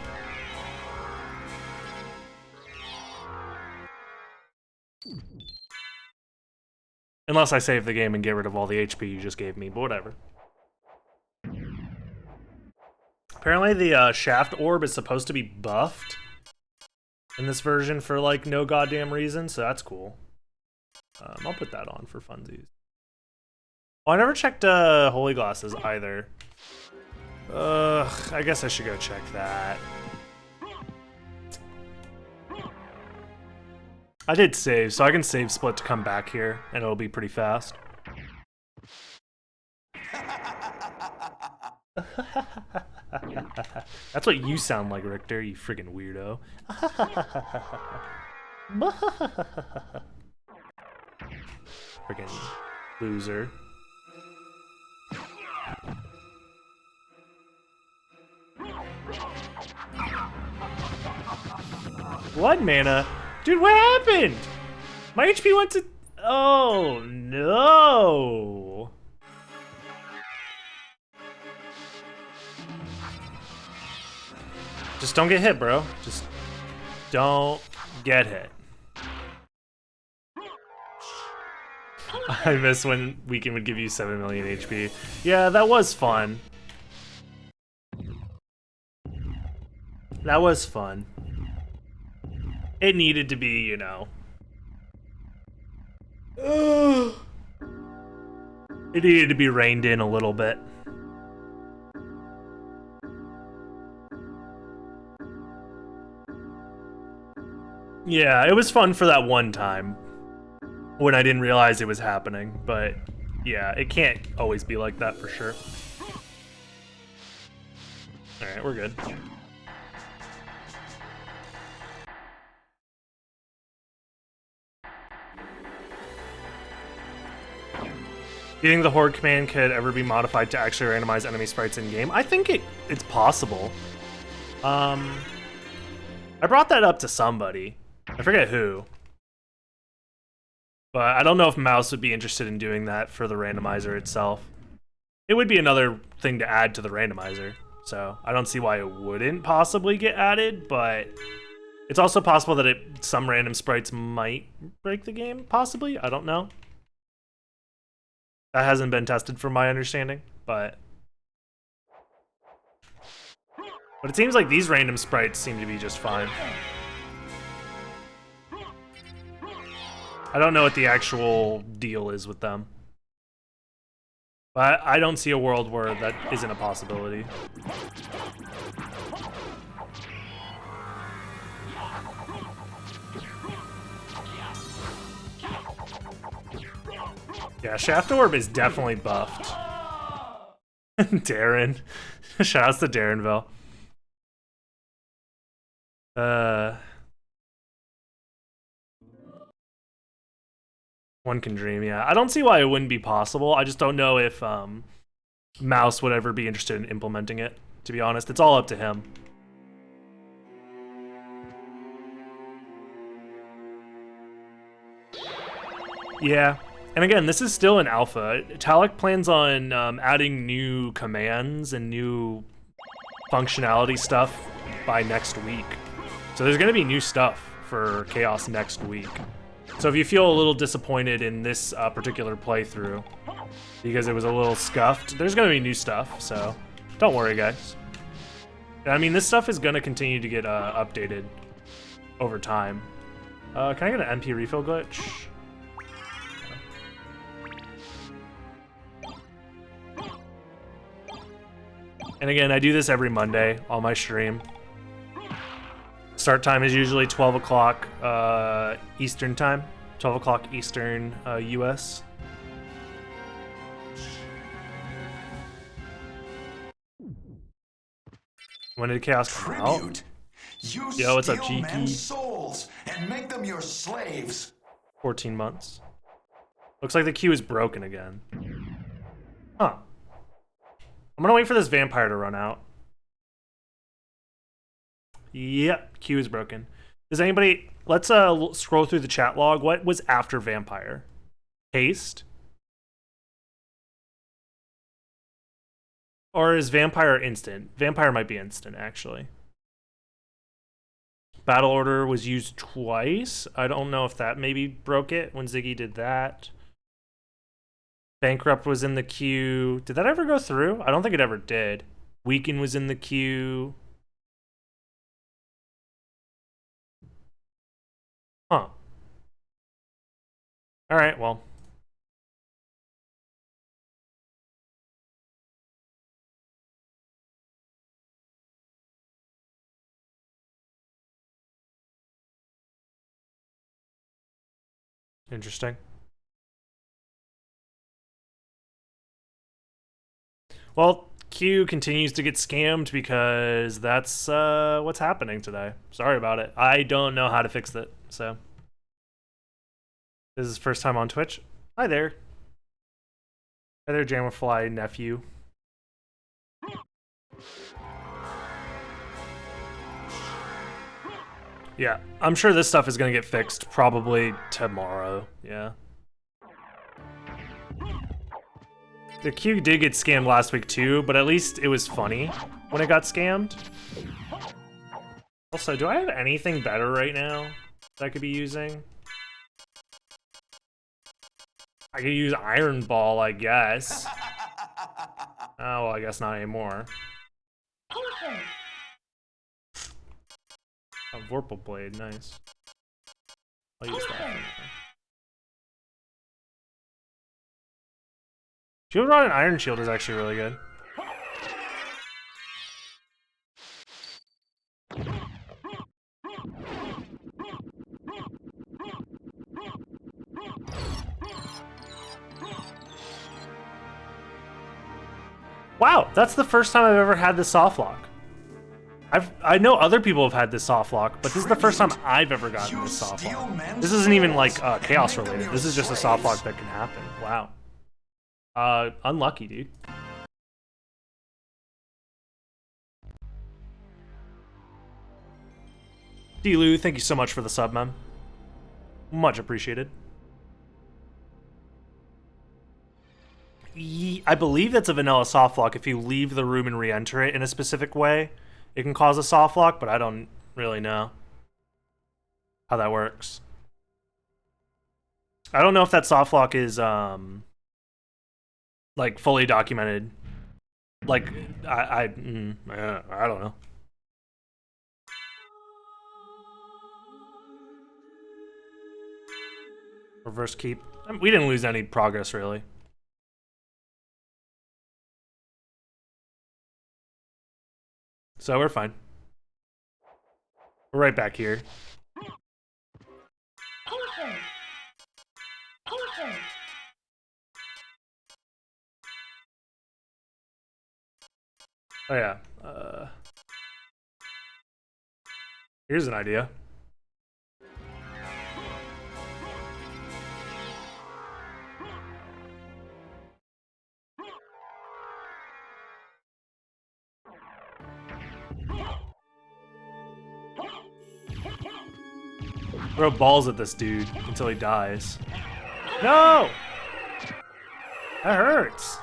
Speaker 1: Unless I save the game and get rid of all the HP you just gave me, but whatever. Apparently the Shaft Orb is supposed to be buffed in this version for like no goddamn reason, so that's cool. I'll put that on for funsies. Oh, I never checked Holy Glasses either. I guess I should go check that. I did save, so I can save split to come back here, and it'll be pretty fast. That's what you sound like, Richter, you friggin' weirdo. Friggin' loser. Blood mana? Dude, what happened? My HP went to... Oh, no. Just don't get hit, bro. Just don't get hit. I miss when Weekend would give you 7 million HP. Yeah, that was fun. That was fun. It needed to be, you know. It needed to be reined in a little bit. Yeah, it was fun for that one time when I didn't realize it was happening, but yeah, it can't always be like that for sure. Alright, we're good. Do you think the Horde command could ever be modified to actually randomize enemy sprites in game? I think it's possible. I brought that up to somebody. I forget who. But I don't know if Mouse would be interested in doing that for the randomizer itself. It would be another thing to add to the randomizer, so I don't see why it wouldn't possibly get added, but it's also possible that some random sprites might break the game, possibly, I don't know. That hasn't been tested from my understanding, but it seems like these random sprites seem to be just fine. I don't know what the actual deal is with them. But I don't see a world where that isn't a possibility. Yeah, Shaft Orb is definitely buffed. Darren. Shout outs to Darrenville. One can dream, yeah. I don't see why it wouldn't be possible. I just don't know if Mouse would ever be interested in implementing it, to be honest. It's all up to him. Yeah. And again, this is still an alpha. Talek plans on adding new commands and new functionality stuff by next week. So there's going to be new stuff for KHAOS next week. So if you feel a little disappointed in this particular playthrough because it was a little scuffed, there's going to be new stuff, so don't worry, guys. I mean, this stuff is going to continue to get updated over time. Can I get an MP refill glitch? And again, I do this every Monday on my stream. Start time is usually 12 o'clock Eastern time. 12 o'clock Eastern US. When did KHAOS come out? Yo, what's up, Cheeky?
Speaker 2: Men's souls and make them your slaves.
Speaker 1: 14 months. Looks like the queue is broken again. Huh. I'm gonna wait for this vampire to run out. Yep, queue is broken. Does anybody... Let's scroll through the chat log. What was after vampire? Haste? Or is vampire instant? Vampire might be instant, actually. Battle order was used twice. I don't know if that maybe broke it when Ziggy did that. Bankrupt was in the queue. Did that ever go through? I don't think it ever did. Weaken was in the queue. Huh. Alright, well. Interesting. Well, Q continues to get scammed because that's what's happening today. Sorry about it. I don't know how to fix it, so. This is his first time on Twitch. Hi there. Hi there, Jammerfly nephew. Yeah, I'm sure this stuff is gonna get fixed probably tomorrow, yeah. The queue did get scammed last week too, but at least it was funny when it got scammed. Also, do I have anything better right now that I could be using? I could use Iron Ball, I guess. Oh, well, I guess not anymore. A Vorpal Blade, nice. I'll use that. Shield Rod and Iron Shield is actually really good. Wow, that's the first time I've ever had this soft lock. I know other people have had this soft lock, but this is the first time I've ever gotten this soft lock. This isn't even like KHAOS related. This is just a soft lock that can happen. Wow. Unlucky, dude. D-Lou, thank you so much for the sub, man. Much appreciated. I believe that's a vanilla soft lock. If you leave the room and re-enter it in a specific way, it can cause a soft lock, but I don't really know how that works. I don't know if that soft lock is like fully documented. Like I don't know. Reverse keep. We didn't lose any progress really. So we're fine. We're right back here. Oh yeah. Here's an idea. Throw balls at this dude until he dies. No! That hurts.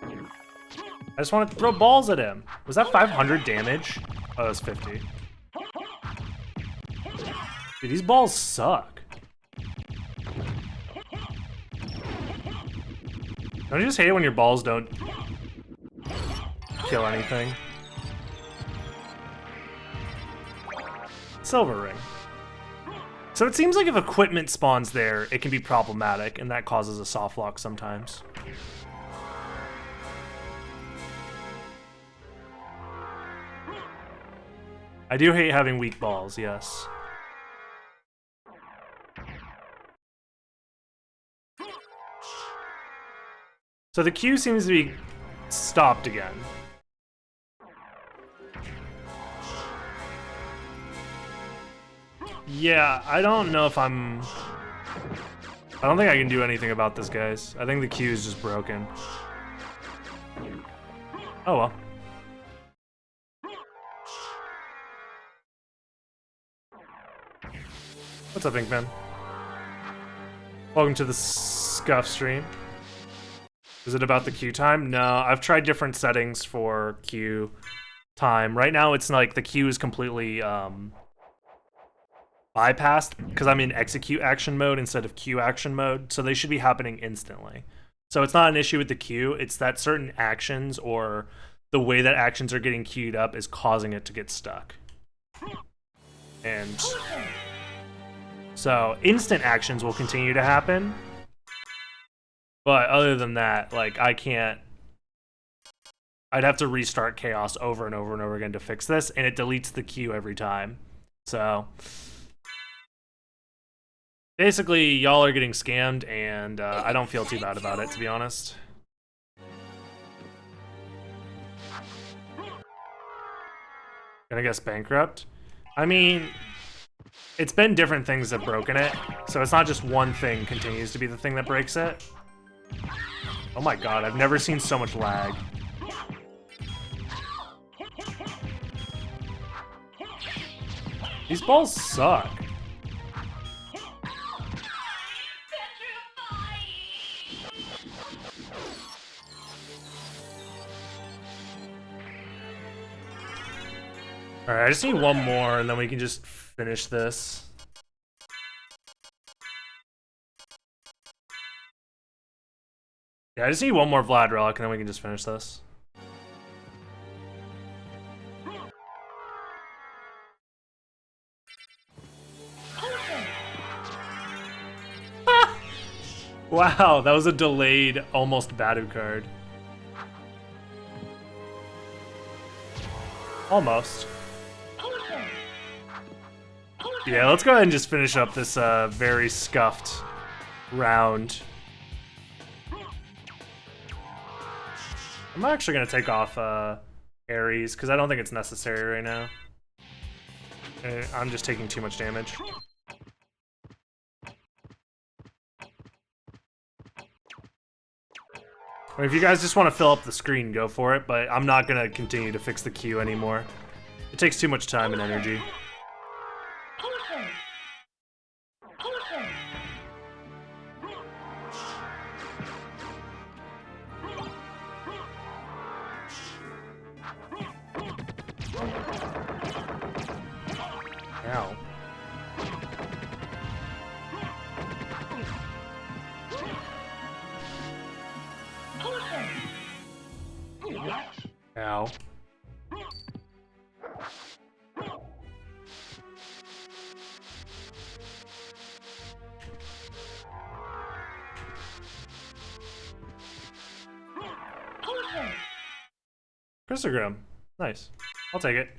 Speaker 1: I just wanted to throw balls at him. Was that 500 damage? Oh, that was 50. Dude, these balls suck. Don't you just hate it when your balls don't kill anything? Silver ring. So it seems like if equipment spawns there, it can be problematic, and that causes a soft lock sometimes. I do hate having weak balls, yes. So the queue seems to be stopped again. Yeah, I don't know if I don't think I can do anything about this, guys. I think the queue is just broken. Oh well. What's up, Inkman? Welcome to the Scuff stream. Is it about the queue time? No, I've tried different settings for queue time. Right now, it's like the queue is completely bypassed because I'm in execute action mode instead of queue action mode, so they should be happening instantly. So it's not an issue with the queue, it's that certain actions or the way that actions are getting queued up is causing it to get stuck. And so instant actions will continue to happen, but other than that, like I'd have to restart KHAOS over and over and over again to fix this, and it deletes the queue every time. So basically, y'all are getting scammed, and I don't feel too bad about it, to be honest. Gonna guess bankrupt? I mean, it's been different things that have broken it, so it's not just one thing continues to be the thing that breaks it. Oh my god, I've never seen so much lag. These balls suck. Alright, I just need one more and then we can just finish this. Yeah, I just need one more Vlad relic and then we can just finish this. Wow, that was a delayed, almost Badu card. Almost. Yeah, let's go ahead and just finish up this very scuffed round. I'm actually gonna take off Ares because I don't think it's necessary right now. I'm just taking too much damage. If you guys just want to fill up the screen, go for it, but I'm not gonna continue to fix the queue anymore. It takes too much time and energy. Ow. Ow. Crystogram. Nice. I'll take it.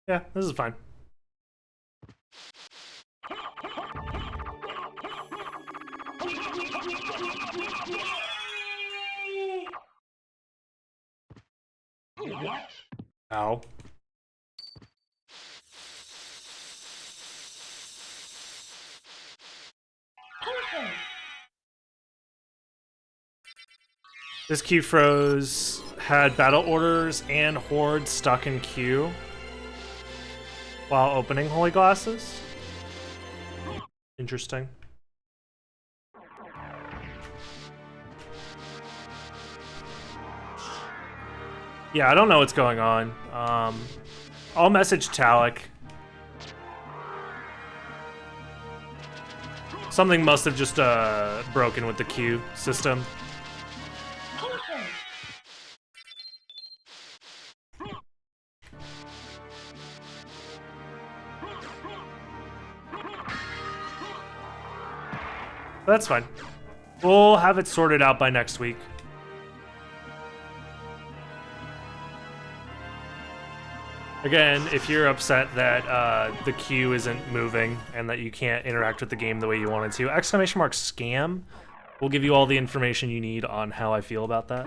Speaker 1: Yeah, this is fine. Ow. This queue froze, had battle orders and hordes stuck in queue while opening holy glasses. Interesting. Yeah, I don't know what's going on. I'll message Talik. Something must have just broken with the queue system. That's fine. We'll have it sorted out by next week. Again, if you're upset that the queue isn't moving and that you can't interact with the game the way you wanted to, !scam will give you all the information you need on how I feel about that.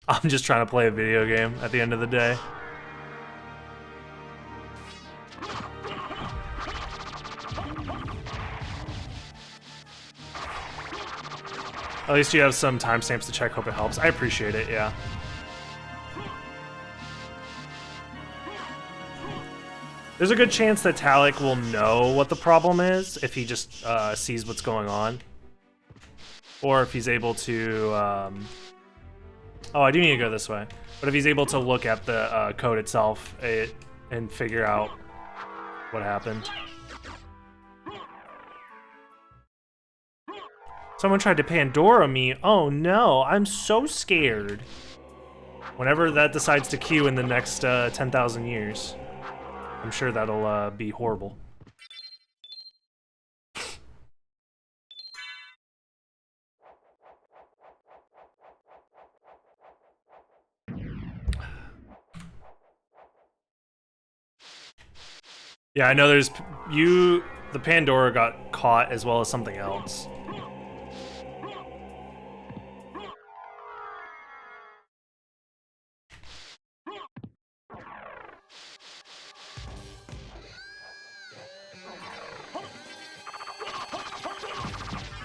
Speaker 1: I'm just trying to play a video game at the end of the day. At least you have some timestamps to check. Hope it helps. I appreciate it, yeah. There's a good chance that Talik will know what the problem is if he just sees what's going on. Or if he's able to... Oh, I do need to go this way. But if he's able to look at the code itself and figure out what happened. Someone tried to Pandora me. Oh no, I'm so scared. Whenever that decides to queue in the next 10,000 years, I'm sure that'll be horrible. Yeah, I know there's the Pandora got caught as well as something else.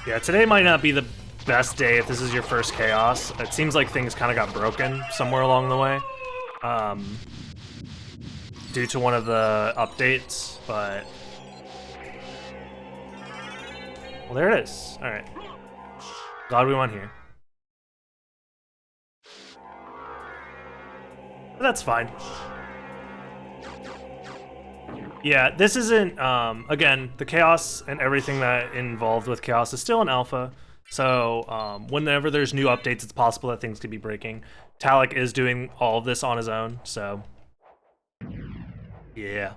Speaker 1: Yeah, today might not be the best day if this is your first Chaos. It seems like things kind of got broken somewhere along the way. Due to one of the updates, but... Well, there it is. Alright. Glad we won here. But that's fine. Yeah, this isn't, again, the Chaos and everything that involved with Chaos is still in alpha, so whenever there's new updates, it's possible that things could be breaking. Talik is doing all of this on his own, so... Yeah.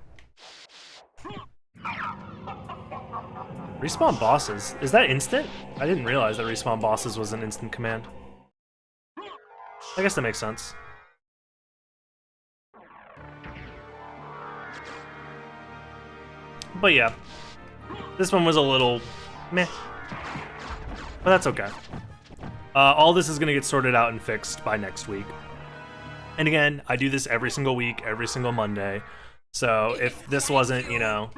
Speaker 1: Respawn bosses. Is that instant? I didn't realize that respawn bosses was an instant command. I guess that makes sense. But yeah, this one was a little meh, but that's okay. All this is gonna get sorted out and fixed by next week. And again, I do this every single week, every single Monday. So if this wasn't, you know,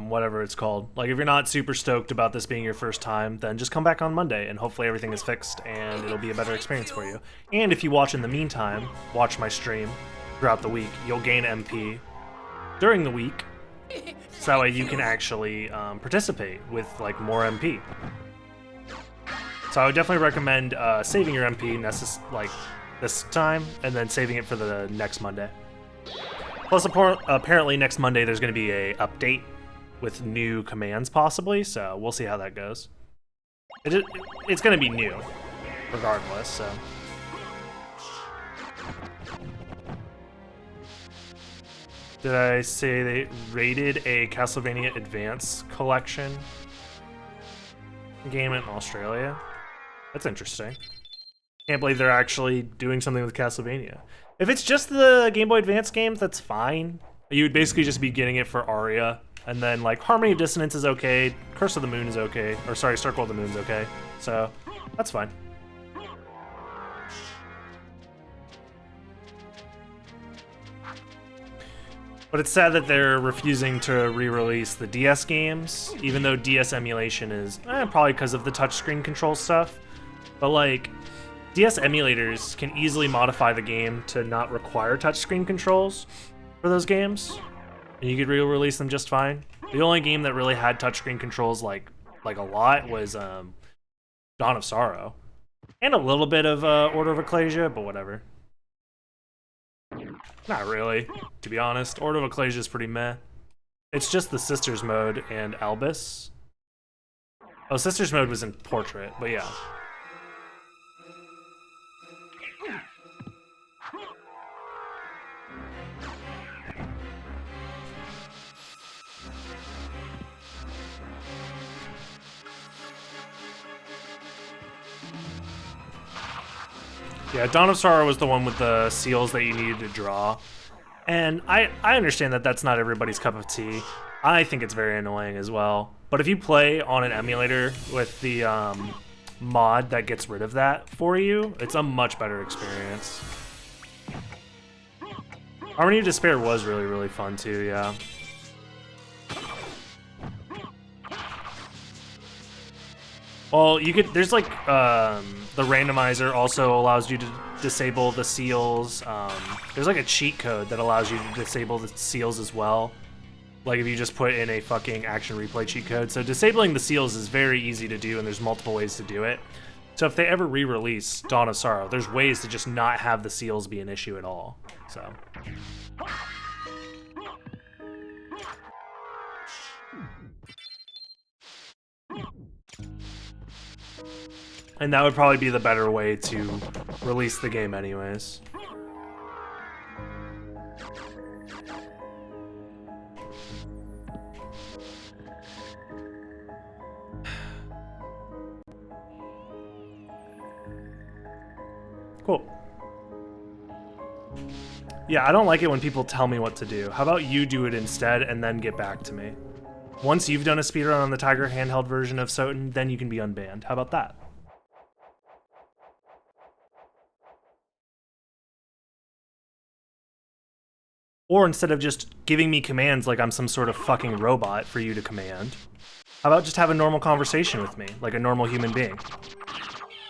Speaker 1: whatever it's called, like if you're not super stoked about this being your first time, then just come back on Monday and hopefully everything is fixed and it'll be a better experience for you. And if you watch in the meantime, watch my stream throughout the week, you'll gain MP during the week, so that way you can actually participate with like more MP. So I would definitely recommend saving your MP like this time and then saving it for the next Monday. Plus apparently next Monday there's going to be a update with new commands possibly, so we'll see how that goes. It's going to be new regardless, so. Did I say they rated a Castlevania Advance collection game in Australia? That's interesting. Can't believe they're actually doing something with Castlevania. If it's just the Game Boy Advance games, that's fine. You would basically just be getting it for Aria And then like Harmony of Dissonance is okay, Curse of the Moon is okay, or sorry, Circle of the Moon is okay. So that's fine. But it's sad that they're refusing to re-release the DS games, even though DS emulation is probably because of the touchscreen control stuff. But like, DS emulators can easily modify the game to not require touchscreen controls for those games, and you could re-release them just fine. The only game that really had touchscreen controls like a lot was Dawn of Sorrow, and a little bit of Order of Ecclesia, but whatever. Not really, to be honest. Order of Ecclesia is pretty meh. It's just the Sisters mode and Albus. Oh, Sisters mode was in Portrait, but yeah. Yeah, Dawn of Sorrow was the one with the seals that you needed to draw. And I understand that that's not everybody's cup of tea. I think it's very annoying as well. But if you play on an emulator with the mod that gets rid of that for you, it's a much better experience. Harmony of Despair was really, really fun too, yeah. Well, you could, there's like, the randomizer also allows you to disable the seals. There's like a cheat code that allows you to disable the seals as well. Like if you just put in a fucking action replay cheat code. So disabling the seals is very easy to do, and there's multiple ways to do it. So if they ever re-release Dawn of Sorrow, there's ways to just not have the seals be an issue at all, so. And that would probably be the better way to release the game anyways. Cool. Yeah, I don't like it when people tell me what to do. How about you do it instead and then get back to me? Once you've done a speedrun on the Tiger handheld version of SotN, then you can be unbanned. How about that? Or instead of just giving me commands like I'm some sort of fucking robot for you to command, how about just have a normal conversation with me, like a normal human being?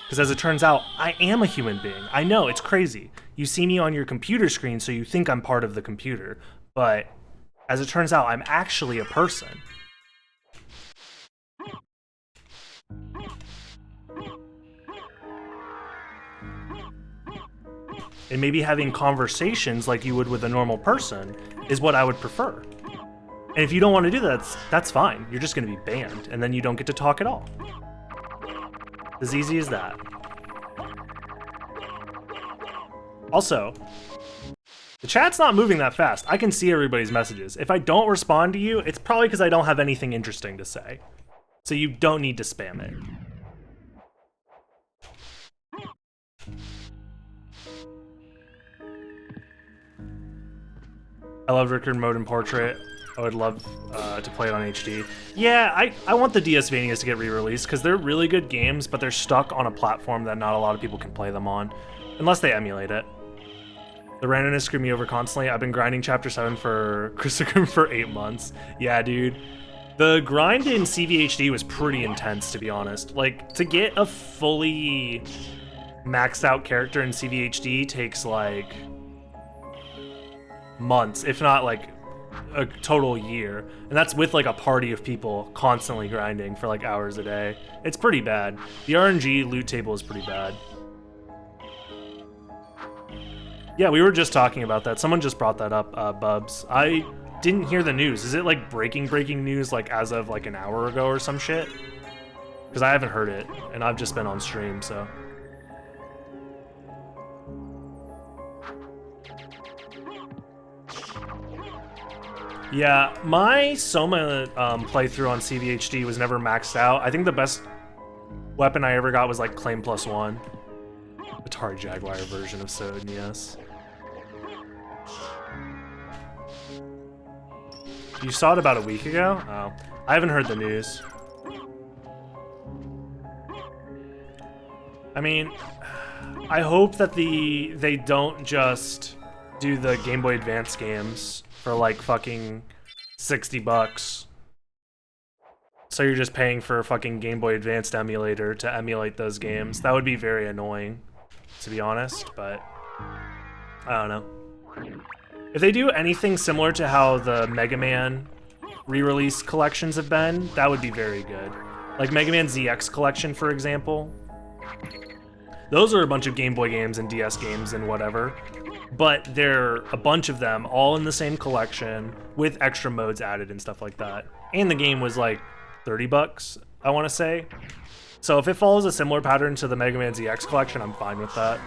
Speaker 1: Because as it turns out, I am a human being. I know, it's crazy. You see me on your computer screen, so you think I'm part of the computer. But as it turns out, I'm actually a person. And maybe having conversations like you would with a normal person is what I would prefer. And if you don't want to do that, that's fine. You're just going to be banned, and then you don't get to talk at all. As easy as that. Also, the chat's not moving that fast. I can see everybody's messages. If I don't respond to you, it's probably because I don't have anything interesting to say. So you don't need to spam it. I love record mode and portrait. I would love to play it on HD. Yeah, I want the DSvanias to get re-released because they're really good games, but they're stuck on a platform that not a lot of people can play them on, unless they emulate it. The randomness screwed me over constantly. I've been grinding Chapter 7 for Christogrim for 8 months. Yeah, dude. The grind in CVHD was pretty intense, to be honest. Like, to get a fully maxed out character in CVHD takes, like, months, if not, like, a total year. And that's with, like, a party of people constantly grinding for, like, hours a day. It's pretty bad. The RNG loot table is pretty bad. Yeah, we were just talking about that. Someone just brought that up, Bubs. I didn't hear the news. Is it like breaking news like as of like an hour ago or some shit? Because I haven't heard it, and I've just been on stream, so. Yeah, my Soma playthrough on CVHD was never maxed out. I think the best weapon I ever got was like Claim +1. Atari Jaguar version of SotN, yes. You saw it about a week ago? Oh, I haven't heard the news. I mean, I hope that they don't just do the Game Boy Advance games for like fucking $60. So you're just paying for a fucking Game Boy Advanced emulator to emulate those games. That would be very annoying, to be honest, but I don't know. If they do anything similar to how the Mega Man re-release collections have been, that would be very good. Like Mega Man ZX collection, for example. Those are a bunch of Game Boy games and DS games and whatever, but they're a bunch of them all in the same collection with extra modes added and stuff like that. And the game was like $30, I want to say. So if it follows a similar pattern to the Mega Man ZX collection, I'm fine with that.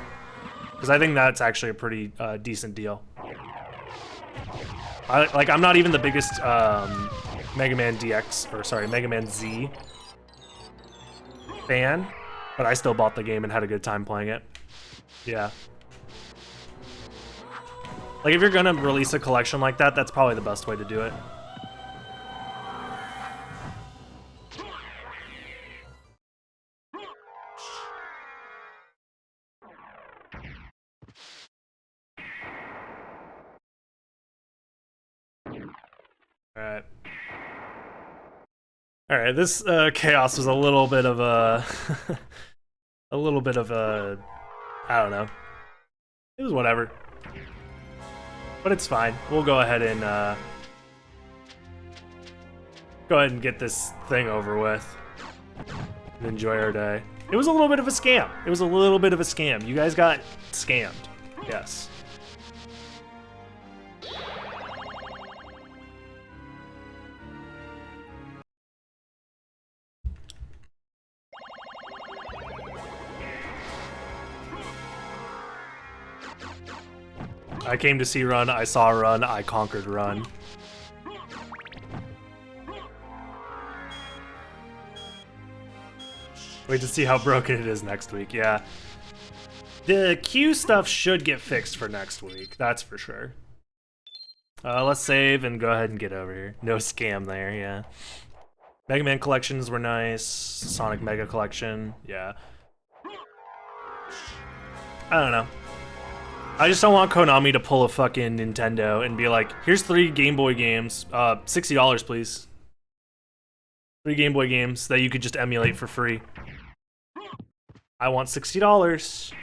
Speaker 1: Because I think that's actually a pretty decent deal. I'm not even the biggest Mega Man Z fan, but I still bought the game and had a good time playing it. Yeah. Like, if you're gonna release a collection like that, that's probably the best way to do it. Alright, this chaos was a little bit of a... I don't know. It was whatever. But it's fine. We'll go ahead and get this thing over with. And enjoy our day. It was a little bit of a scam. It was a little bit of a scam. You guys got scammed. Yes. I came to see Run, I saw Run, I conquered Run. Wait to see how broken it is next week, yeah. The Q stuff should get fixed for next week, that's for sure. Let's save and go ahead and get over here. No scam there, yeah. Mega Man collections were nice. Sonic Mega Collection, yeah. I don't know. I just don't want Konami to pull a fucking Nintendo and be like, here's 3 Game Boy games, $60 please. 3 Game Boy games that you could just emulate for free. I want $60.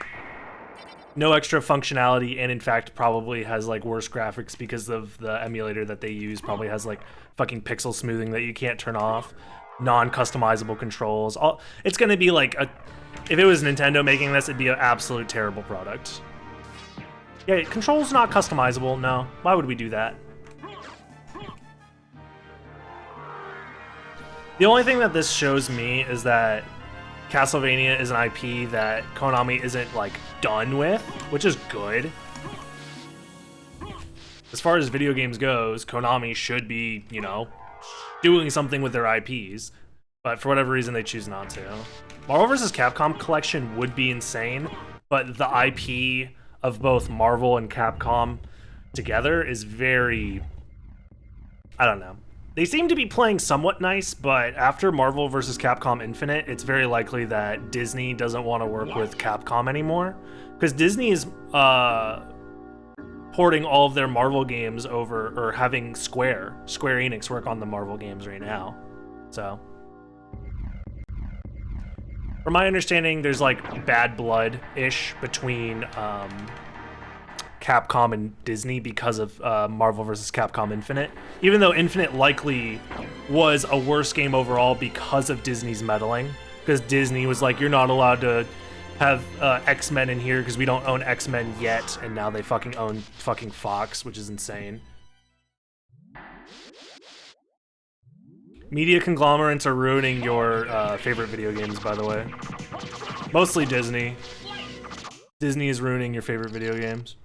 Speaker 1: No extra functionality, and in fact probably has like worse graphics because of the emulator that they use. Probably has like fucking pixel smoothing that you can't turn off, non-customizable controls. It's gonna be like if it was Nintendo making this, it'd be an absolute terrible product. Yeah, controls not customizable, no. Why would we do that? The only thing that this shows me is that Castlevania is an IP that Konami isn't, like, done with, which is good. As far as video games goes, Konami should be, you know, doing something with their IPs, but for whatever reason they choose not to. Marvel vs. Capcom collection would be insane, but the IP of both Marvel and Capcom together is very, I don't know. They seem to be playing somewhat nice, but after Marvel vs. Capcom Infinite, it's very likely that Disney doesn't want to work with Capcom anymore, because Disney is porting all of their Marvel games over, or having Square Enix work on the Marvel games right now. So, from my understanding, there's like bad blood-ish between Capcom and Disney because of Marvel vs. Capcom Infinite. Even though Infinite likely was a worse game overall because of Disney's meddling. Because Disney was like, you're not allowed to have X-Men in here because we don't own X-Men yet, and now they fucking own fucking Fox, which is insane. Media conglomerates are ruining your favorite video games, by the way. Mostly Disney. Disney is ruining your favorite video games.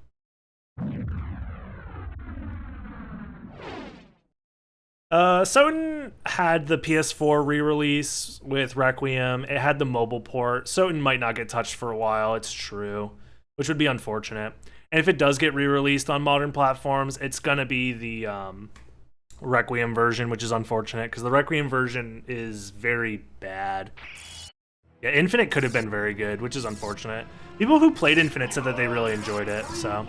Speaker 1: SotN had the PS4 re-release with Requiem. It had the mobile port. SotN might not get touched for a while, it's true, which would be unfortunate. And if it does get re-released on modern platforms, it's gonna be the Requiem version, which is unfortunate because the Requiem version is very bad. Yeah, Infinite could have been very good, which is unfortunate. People who played Infinite said that they really enjoyed it, so.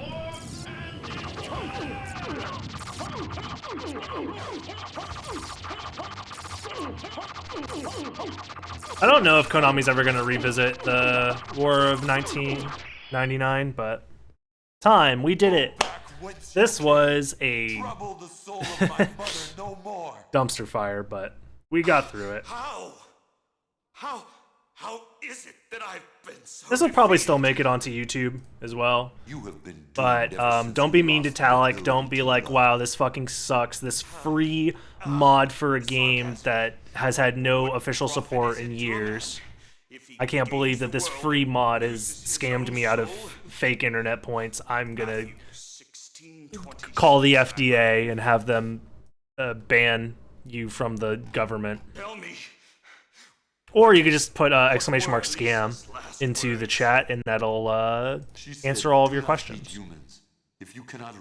Speaker 1: I don't know if Konami's ever going to revisit the War of 1999, but time, we did it. This was a dumpster fire, but we got through it.
Speaker 4: How is it that I've been so
Speaker 1: This will probably still make it onto YouTube as well.
Speaker 2: You have been
Speaker 1: But don't be mean to Talik. Don't be like, wow, this fucking sucks. This free mod for a game that has had no official support in years. I can't believe that this free mod has scammed me out of fake internet points. I'm gonna call the FDA and have them ban you from the government.
Speaker 4: Tell me.
Speaker 1: Or you could just put exclamation mark scam into the chat and that'll answer all of your questions.
Speaker 2: Humans. If you cannot